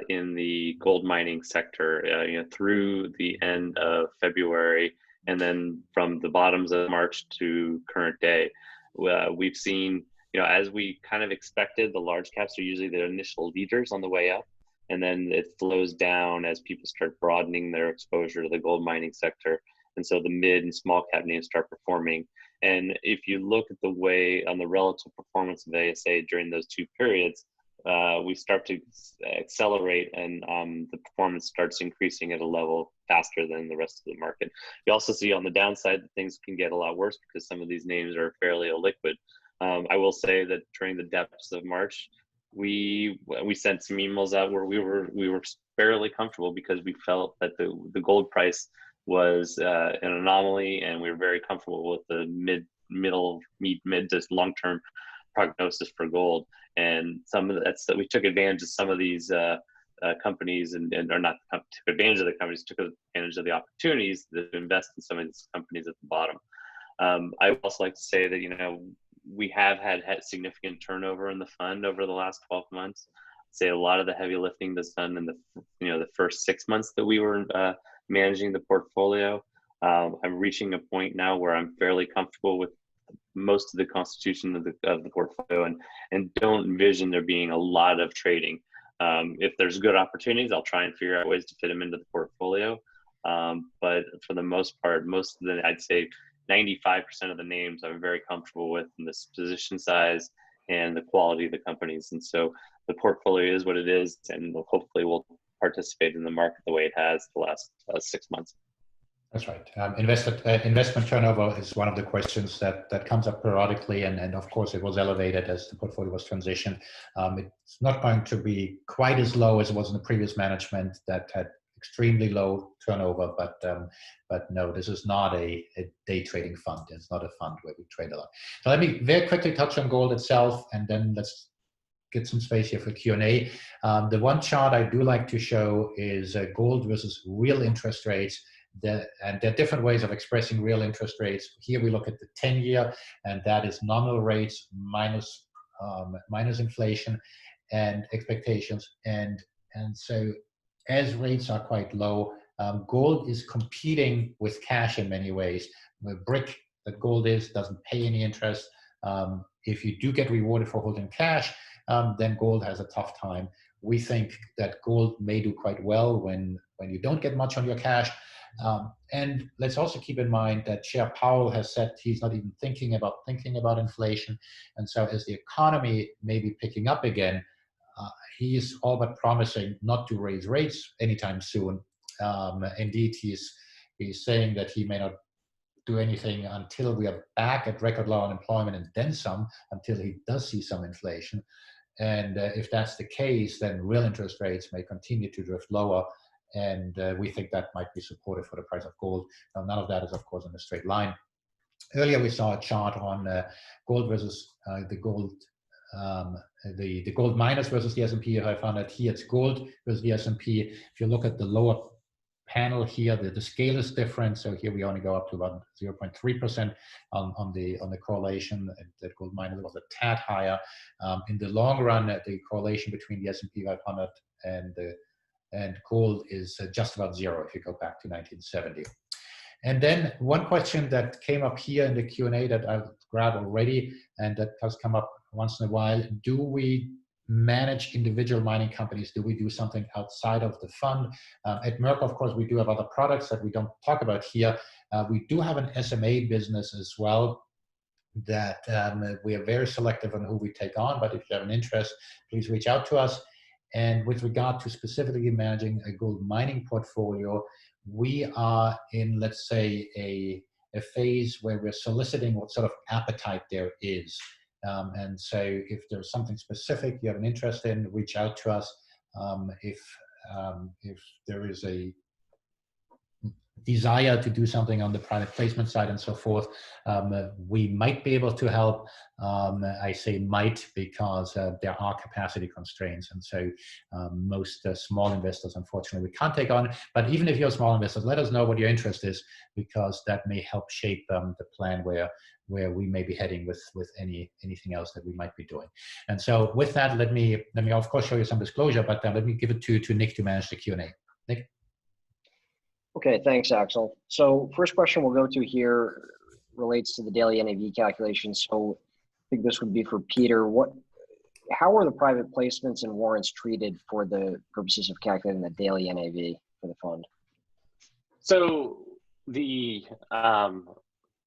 in the gold mining sector, through the end of February, and then from the bottoms of March to current day. We've seen, as we kind of expected, the large caps are usually the initial leaders on the way up, and then it flows down as people start broadening their exposure to the gold mining sector. And so the mid and small cap names start performing. And if you look at the way on the relative performance of ASA during those 2 periods, we start to accelerate, and the performance starts increasing at a level faster than the rest of the market. You also see on the downside that things can get a lot worse because some of these names are fairly illiquid. I will say that during the depths of March, we sent some emails out where we were fairly comfortable because we felt that the gold price was an anomaly, and we were very comfortable with the mid to long-term prognosis for gold. And some of that's that we took advantage of some of these companies, or not took advantage of the companies, took advantage of the opportunities to invest in some of these companies at the bottom. I would also like to say that, we have had significant turnover in the fund over the last 12 months. I'd say a lot of the heavy lifting was done in the first 6 months that we were managing the portfolio. I'm reaching a point now where I'm fairly comfortable with most of the constitution of the portfolio, and don't envision there being a lot of trading. If there's good opportunities, I'll try and figure out ways to fit them into the portfolio. But for the most part, I'd say 95% of the names I'm very comfortable with in this position size and the quality of the companies. And so the portfolio is what it is, and hopefully we'll participate in the market the way it has the last 6 months. That's right. Investment turnover is one of the questions that comes up periodically, and of course it was elevated as the portfolio was transitioned. It's not going to be quite as low as it was in the previous management that had extremely low turnover, but no, this is not a day trading fund. It's not a fund where we trade a lot. So let me very quickly touch on gold itself, and then let's get some space here for Q&A. The one chart I do like to show is gold versus real interest rates. And there are different ways of expressing real interest rates. Here we look at the 10-year, and that is nominal rates minus inflation and expectations. And so as rates are quite low, gold is competing with cash in many ways. The brick that gold is doesn't pay any interest. If you do get rewarded for holding cash, then gold has a tough time. We think that gold may do quite well when you don't get much on your cash. And let's also keep in mind that Chair Powell has said he's not even thinking about inflation. And so as the economy may be picking up again, he's all but promising not to raise rates anytime soon. Indeed, he's saying that he may not do anything until we are back at record low unemployment and then some, until he does see some inflation. And if that's the case, then real interest rates may continue to drift lower. And we think that might be supportive for the price of gold. Now, none of that is, of course, in a straight line. Earlier, we saw a chart on gold versus the gold miners versus the S&P 500. Here, it's gold versus the S&P. If you look at the lower panel here, the scale is different. So here we only go up to about 0.3% on the correlation. The gold miners was a tad higher. In the long run, the correlation between the S&P 500 and gold is just about zero if you go back to 1970. And then one question that came up here in the Q&A that I've grabbed already, and that has come up once in a while: do we manage individual mining companies? Do we do something outside of the fund? At Merck, of course, we do have other products that we don't talk about here. We do have an SMA business as well that we are very selective on who we take on, but if you have an interest, please reach out to us. And with regard to specifically managing a gold mining portfolio, we are in, let's say, a phase where we're soliciting what sort of appetite there is. And so if there's something specific you have an interest in, reach out to us. If there is a desire to do something on the private placement side and so forth, we might be able to help. I say might because there are capacity constraints, and so most small investors, unfortunately, we can't take on. But even if you're small investors, let us know what your interest is, because that may help shape the plan where we may be heading with anything else that we might be doing. And so with that, let me of course show you some disclosure, but let me give it to Nick to manage the Q&A. Nick? Okay, thanks, Axel. So first question we'll go to here relates to the daily NAV calculation. So I think this would be for Peter. How are the private placements and warrants treated for the purposes of calculating the daily NAV for the fund? So the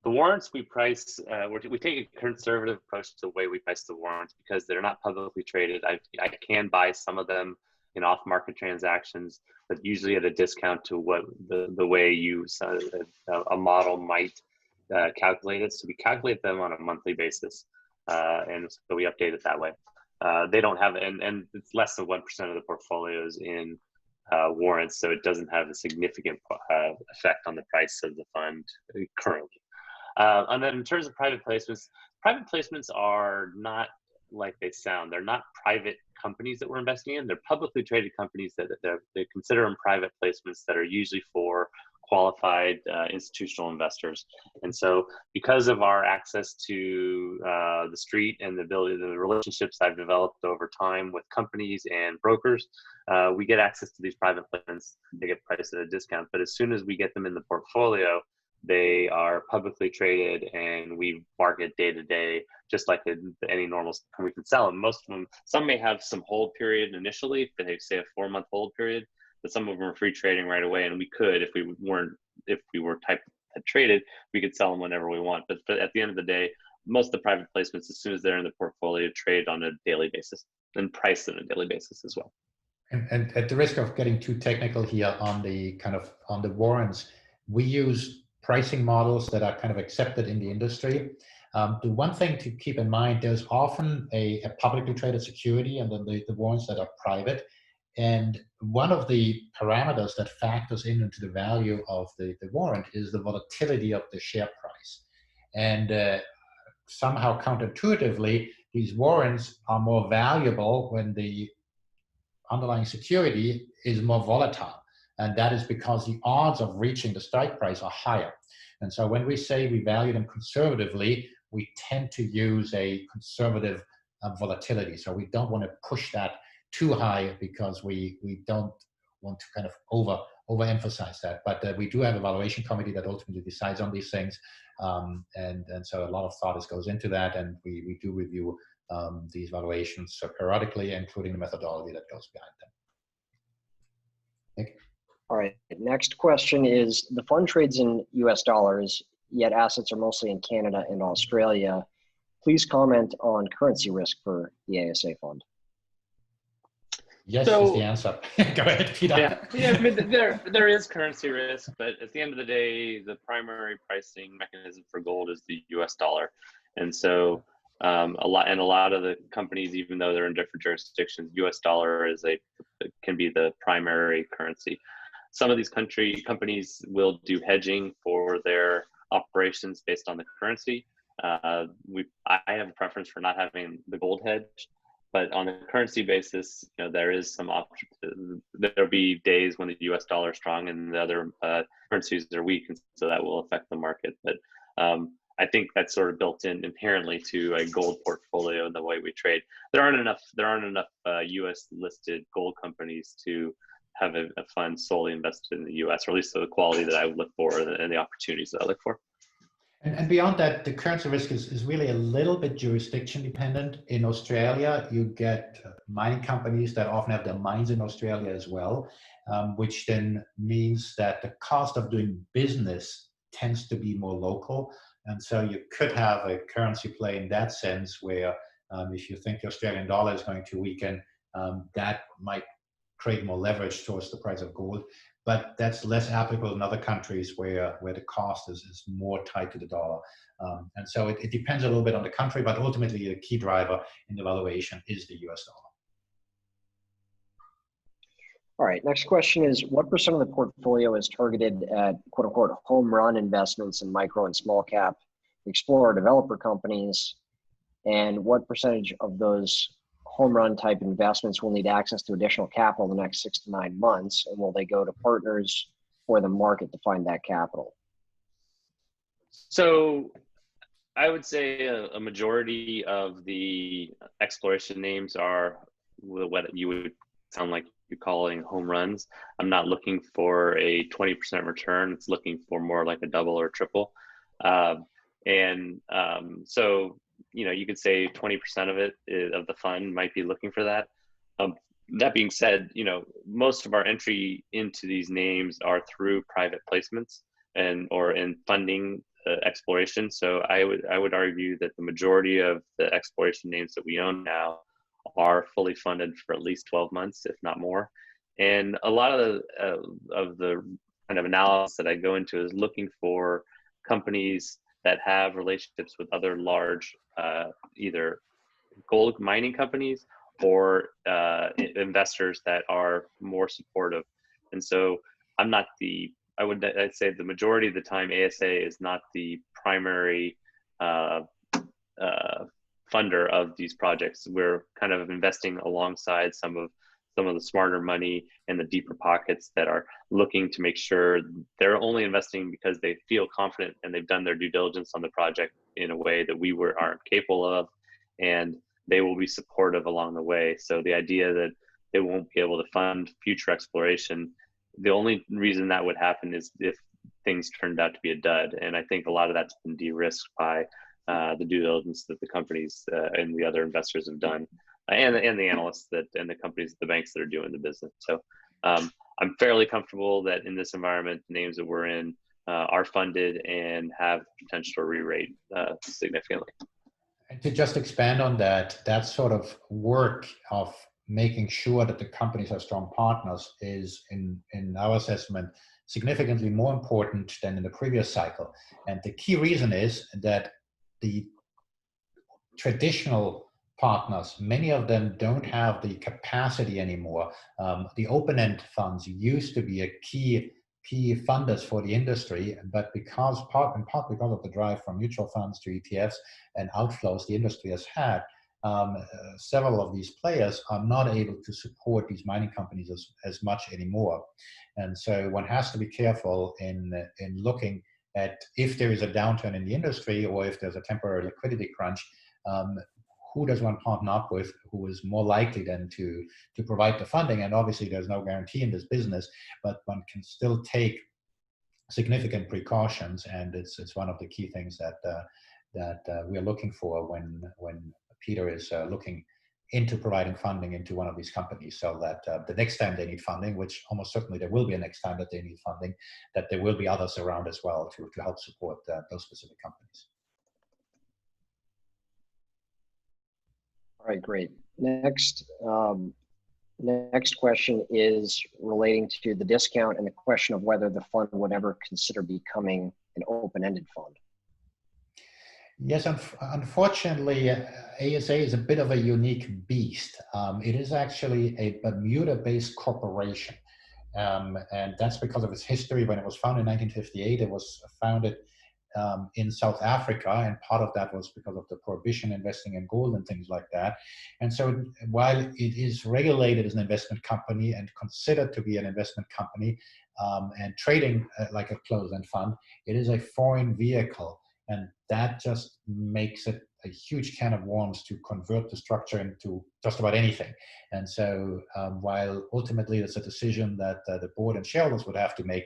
warrants we price, we take a conservative approach to the way we price the warrants because they're not publicly traded. I can buy some of them in off-market transactions, but usually at a discount to what the way a model might calculate it. So we calculate them on a monthly basis, and so we update it that way. They don't have, and it's less than 1% of the portfolios in warrants, so it doesn't have a significant effect on the price of the fund currently. And then in terms of private placements are not like they sound. They're not private companies that we're investing in. They're publicly traded companies that they consider them private placements that are usually for qualified institutional investors. And so because of our access to the street and the relationships I've developed over time with companies and brokers, we get access to these private placements. They get priced at a discount, but as soon as we get them in the portfolio, they are publicly traded and we market day to day, just like any normal, we can sell them. Most of them, some may have some hold period initially, if they say a 4-month hold period, but some of them are free trading right away. And we could, if we were type traded, we could sell them whenever we want. But at the end of the day, most of the private placements, as soon as they're in the portfolio, trade on a daily basis and priced on a daily basis as well. And at the risk of getting too technical here on the on the warrants, we use pricing models that are kind of accepted in the industry. The one thing to keep in mind, there's often a publicly traded security and then the warrants that are private. And one of the parameters that factors into the value of the warrant is the volatility of the share price. And somehow counterintuitively, these warrants are more valuable when the underlying security is more volatile. And that is because the odds of reaching the strike price are higher. And so when we say we value them conservatively, we tend to use a conservative volatility. So we don't want to push that too high because we don't want to kind of overemphasize that. But we do have a valuation committee that ultimately decides on these things. And so a lot of thought goes into that. And we do review these valuations periodically, including the methodology that goes behind them. Nick? All right, next question is, the fund trades in US dollars, yet assets are mostly in Canada and Australia. Please comment on currency risk for the ASA fund. Yes is the answer. Go ahead, Peter. Yeah, I mean, there is currency risk, but at the end of the day, the primary pricing mechanism for gold is the US dollar. And so a lot of the companies, even though they're in different jurisdictions, US dollar can be the primary currency. Some of these companies will do hedging for their operations based on the currency. I have a preference for not having the gold hedge, but on a currency basis, there is some option. There'll be days when the US dollar is strong and the other currencies are weak, and so that will affect the market. But I think that's sort of built in inherently to a gold portfolio in the way we trade. There aren't enough US listed gold companies to have a fund solely invested in the US, or at least the quality that I would look for and the opportunities that I look for. And beyond that, the currency risk is really a little bit jurisdiction dependent. In Australia, you get mining companies that often have their mines in Australia as well, which then means that the cost of doing business tends to be more local. And so you could have a currency play in that sense where if you think the Australian dollar is going to weaken, that might create more leverage towards the price of gold. But that's less applicable in other countries where the cost is more tied to the dollar. And so it depends a little bit on the country, but ultimately the key driver in the valuation is the US dollar. All right, next question is, what % of the portfolio is targeted at quote unquote home run investments in micro and small cap explorer developer companies? And what % of those home run type investments will need access to additional capital in the next 6 to 9 months? And will they go to partners or the market to find that capital? So I would say a majority of the exploration names are what you would sound like you're calling home runs. I'm not looking for a 20% return. It's looking for more like a double or triple. So, you could say 20% of the fund might be looking for that. That being said, most of our entry into these names are through private placements or in funding exploration. So I would argue that the majority of the exploration names that we own now are fully funded for at least 12 months, if not more. And a lot of the kind of analysis that I go into is looking for companies that have relationships with other large either gold mining companies or investors that are more supportive. And so I'd say the majority of the time ASA is not the primary funder of these projects. We're kind of investing alongside some of the smarter money and the deeper pockets that are looking to make sure they're only investing because they feel confident and they've done their due diligence on the project in a way that we aren't capable of, and they will be supportive along the way. So the idea that they won't be able to fund future exploration, the only reason that would happen is if things turned out to be a dud. And I think a lot of that's been de-risked by the due diligence that the companies and the other investors have done, and the analysts and the companies, the banks that are doing the business. So I'm fairly comfortable that in this environment, the names that we're in are funded and have the potential to re-rate significantly. And to just expand on that, that sort of work of making sure that the companies are strong partners is, in our assessment, significantly more important than in the previous cycle. And the key reason is that the traditional partners, many of them don't have the capacity anymore. The open-end funds used to be a key funders for the industry, but in part because of the drive from mutual funds to ETFs and outflows the industry has had, several of these players are not able to support these mining companies as much anymore. And so one has to be careful in looking at if there is a downturn in the industry or if there's a temporary liquidity crunch, who does one partner up with who is more likely then to provide the funding. And obviously there's no guarantee in this business, but one can still take significant precautions, and it's one of the key things that we're looking for when Peter is looking into providing funding into one of these companies, so that the next time they need funding, which almost certainly there will be a next time that they need funding, that there will be others around as well to help support those specific companies. All right, great. Next question is relating to the discount and the question of whether the fund would ever consider becoming an open-ended fund. Yes, unfortunately, ASA is a bit of a unique beast. It is actually a Bermuda-based corporation, and that's because of its history. When it was founded in 1958, it was founded in South Africa, and part of that was because of the prohibition investing in gold and things like that. And so while it is regulated as an investment company and considered to be an investment company and trading like a closed-end fund, it is a foreign vehicle. And that just makes it a huge can of worms to convert the structure into just about anything. And so while ultimately it's a decision that the board and shareholders would have to make,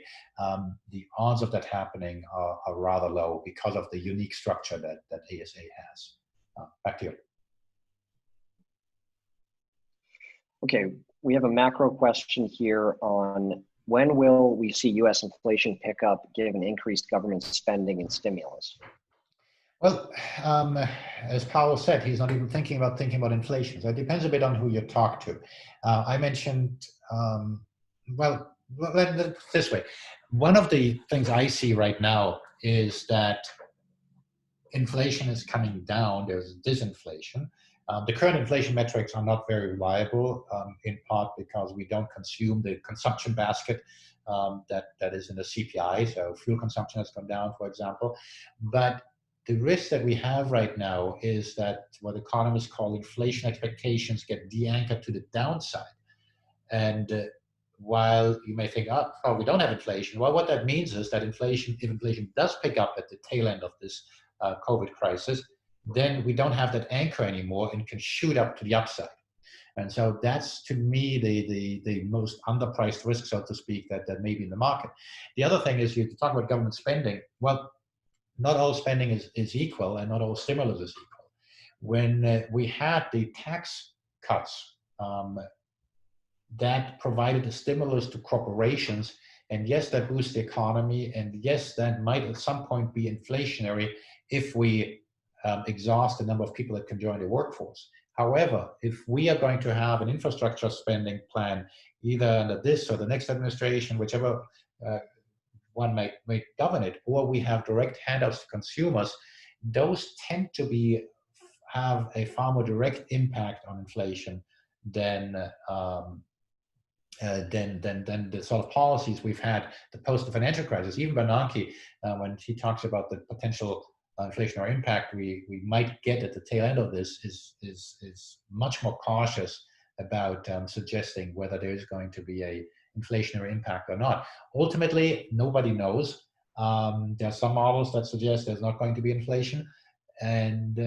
the odds of that happening are rather low because of the unique structure that ASA has. Back to you. Okay, we have a macro question here on when will we see U.S. inflation pick up given increased government spending and stimulus? Well, as Powell said, he's not even thinking about inflation. So it depends a bit on who you talk to. I mentioned, well, this way. One of the things I see right now is that inflation is coming down. There's disinflation. The current inflation metrics are not very reliable, in part because we don't consume the consumption basket that is in the CPI. So fuel consumption has gone down, for example. But the risk that we have right now is that what economists call inflation expectations get de-anchored to the downside. And while you may think, oh, we don't have inflation, well, what that means is that if inflation does pick up at the tail end of this COVID crisis, then we don't have that anchor anymore and can shoot up to the upside. And so that's, to me, the most underpriced risk, so to speak, that may be in the market. The other thing is, you talk about government spending. Well, not all spending is equal, and not all stimulus is equal. When we had the tax cuts, that provided a stimulus to corporations, and yes, that boosts the economy, and yes, that might at some point be inflationary if we exhaust the number of people that can join the workforce. However, if we are going to have an infrastructure spending plan, either under this or the next administration, whichever one may govern it, or we have direct handouts to consumers, those tend to have a far more direct impact on inflation than the sort of policies we've had the post the financial crisis. Even Bernanke, when he talks about the potential inflationary impact we might get at the tail end of this, is much more cautious about suggesting whether there is going to be a inflationary impact or not. Ultimately, nobody knows. There are some models that suggest there's not going to be inflation, and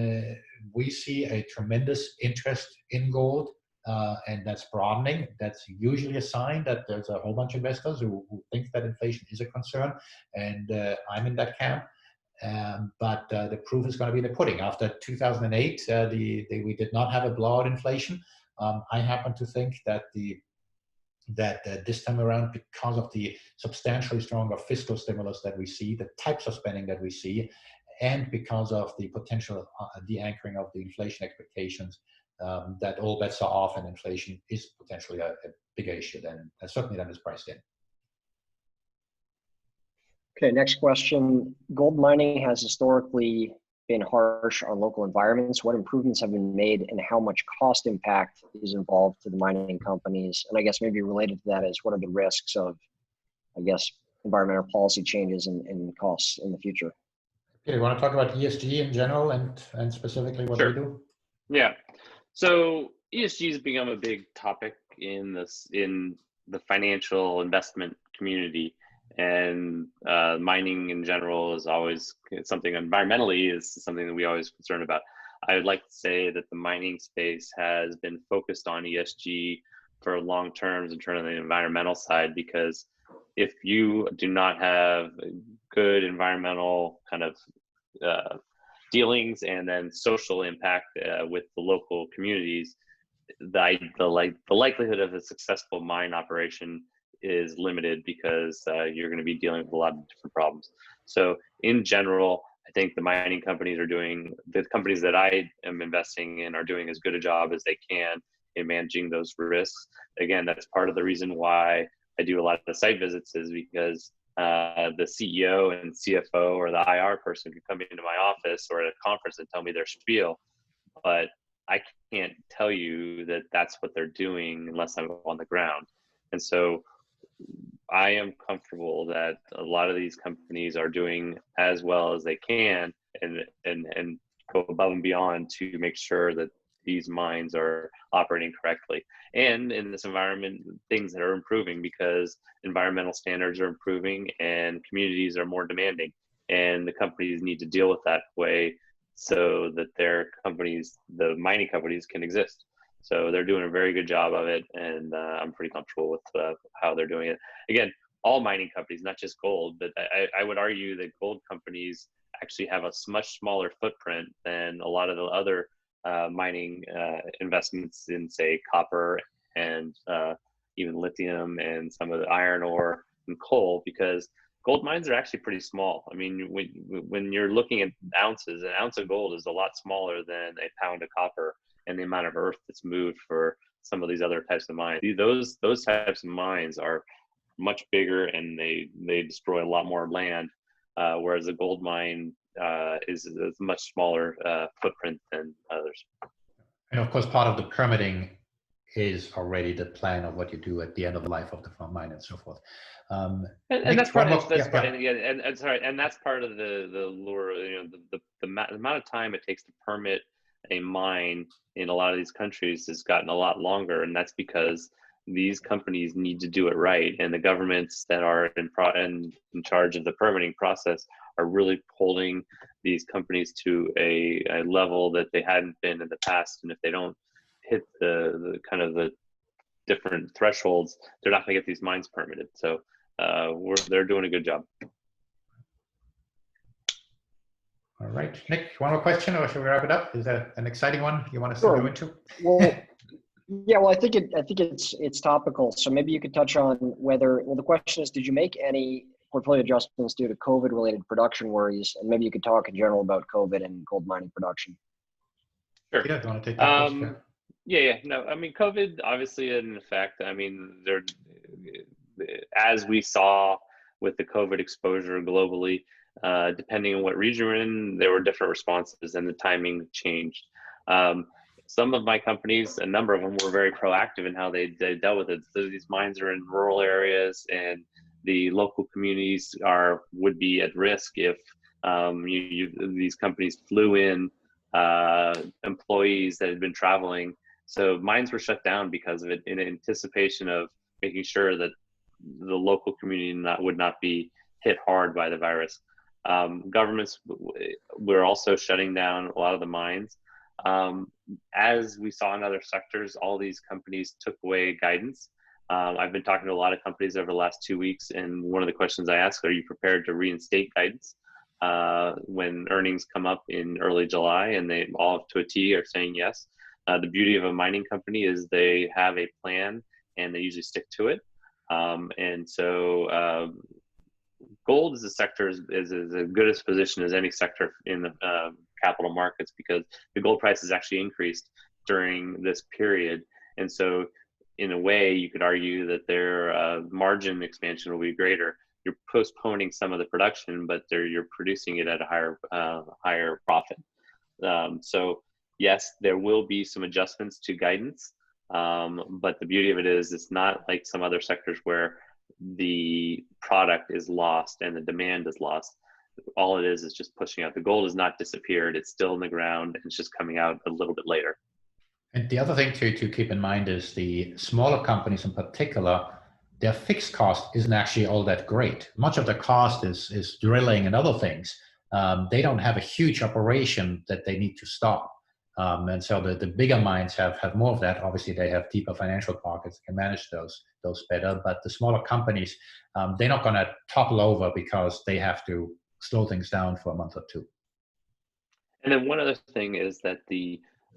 we see a tremendous interest in gold, and that's broadening. That's usually a sign that there's a whole bunch of investors who think that inflation is a concern, and I'm in that camp. But the proof is going to be in the pudding. After 2008, we did not have a blowout inflation. I happen to think that the that this time around, because of the substantially stronger fiscal stimulus that we see, the types of spending that we see, and because of the potential de-anchoring of the inflation expectations, that all bets are off and inflation is potentially a bigger issue than certainly than is priced in. Okay, next question. Gold mining has historically been harsh on local environments. What improvements have been made and how much cost impact is involved to the mining companies? And I guess maybe related to that is what are the risks of, I guess, environmental policy changes and costs in the future? Okay, you want to talk about ESG in general and specifically what we do? Yeah. So ESG has become a big topic in the financial investment community, and mining in general is always something. Environmentally is something that we always concerned about. I would like to say that the mining space has been focused on ESG for long terms in terms of the environmental side, because if you do not have good environmental kind of dealings and then social impact with the local communities, the likelihood of a successful mine operation is limited, because you're going to be dealing with a lot of different problems. So in general, I think the mining companies the companies that I am investing in are doing as good a job as they can in managing those risks. Again, that's part of the reason why I do a lot of the site visits, is because the CEO and CFO or the IR person can come into my office or at a conference and tell me their spiel, but I can't tell you that that's what they're doing unless I'm on the ground. And so I am comfortable that a lot of these companies are doing as well as they can and go above and beyond to make sure that these mines are operating correctly. And in this environment, things that are improving, because environmental standards are improving and communities are more demanding, and the companies need to deal with that way so that their companies, the mining companies, can exist. So they're doing a very good job of it, and I'm pretty comfortable with how they're doing it. Again, all mining companies, not just gold, but I would argue that gold companies actually have a much smaller footprint than a lot of the other mining investments in, say, copper and even lithium and some of the iron ore and coal, because gold mines are actually pretty small. I mean, when you're looking at ounces, an ounce of gold is a lot smaller than a pound of copper, and the amount of earth that's moved for some of these other types of mines. Those types of mines are much bigger, and they destroy a lot more land, whereas a gold mine is a much smaller footprint than others. And of course, part of the permitting is already the plan of what you do at the end of the life of the mine and so forth. And that's part of that's part of the lure. You know, the amount of time it takes to permit a mine in a lot of these countries has gotten a lot longer, and that's because these companies need to do it right, and the governments that are in charge of the permitting process are really holding these companies to a level that they hadn't been in the past. And if they don't hit the kind of the different thresholds, they're not going to get these mines permitted. So they're doing a good job. All right, Nick, one more question, or should we wrap it up? Is that an exciting one you want us to go into? Well, yeah, well, I think it's topical. So maybe you could touch on whether. Well, the question is, did you make any portfolio adjustments due to COVID-related production worries? And maybe you could talk in general about COVID and gold mining production. Sure. Yeah, do you want to take that question? Yeah. No, I mean, COVID obviously had an effect. I mean, as we saw with the COVID exposure globally, depending on what region we're in, there were different responses and the timing changed. Some of my companies, a number of them, were very proactive in how they dealt with it. So these mines are in rural areas, and the local communities would be at risk if these companies flew in employees that had been traveling. So mines were shut down because of it, in anticipation of making sure that the local community would not be hit hard by the virus. Governments were also shutting down a lot of the mines. As we saw in other sectors, all these companies took away guidance. I've been talking to a lot of companies over the last 2 weeks, and one of the questions I ask, are you prepared to reinstate guidance when earnings come up in early July? And they all, to a T, are saying yes. The beauty of a mining company is they have a plan and they usually stick to it. And so gold as a sector is as good a position as any sector in the capital markets, because the gold price has actually increased during this period. And so in a way, you could argue that their margin expansion will be greater. You're postponing some of the production, but you're producing it at a higher profit. So yes, there will be some adjustments to guidance, but the beauty of it is it's not like some other sectors where the product is lost and the demand is lost. All it is just pushing out. The gold has not disappeared. It's still in the ground. It's just coming out a little bit later. And the other thing to keep in mind is the smaller companies in particular, their fixed cost isn't actually all that great. Much of the cost is drilling and other things. They don't have a huge operation that they need to stop. And so the bigger mines have more of that. Obviously, they have deeper financial pockets, can manage those better. But the smaller companies, they're not going to topple over because they have to slow things down for a month or two. And then one other thing is that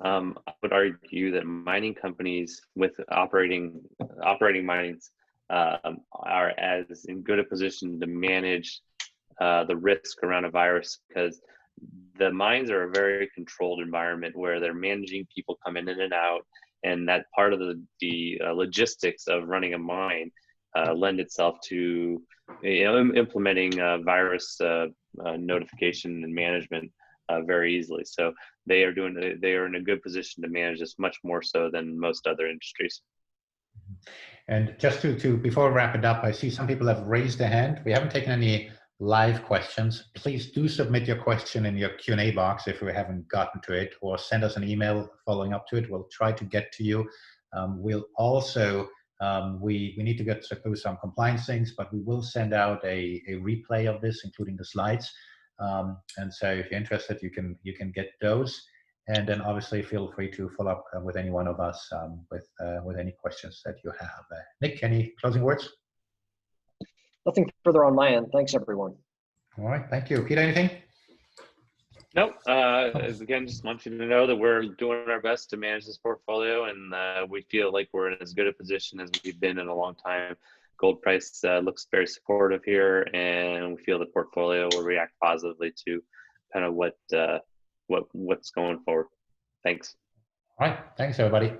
I would argue that mining companies with operating mines are as in good a position to manage the risk around a virus, because the mines are a very controlled environment where they're managing people coming in and out, and that part of the logistics of running a mine lend itself to implementing virus notification and management very easily. So they are in a good position to manage this much more so than most other industries. And just to before we wrap it up, I see some people have raised their hand. We haven't taken any live questions. Please do submit your question in your Q&A box if we haven't gotten to it, or send us an email following up to it. We'll try to get to you. We'll also, we need to get through some compliance things, but we will send out a replay of this, including the slides. And so if you're interested, you can get those. And then obviously feel free to follow up with any one of us with any questions that you have. Nick, any closing words? Nothing further on my end. Thanks, everyone. All right, thank you. Peter, anything? Nope. Again, just want you to know that we're doing our best to manage this portfolio, and we feel like we're in as good a position as we've been in a long time. Gold price looks very supportive here, and we feel the portfolio will react positively to kind of what's going forward. Thanks. All right. Thanks, everybody.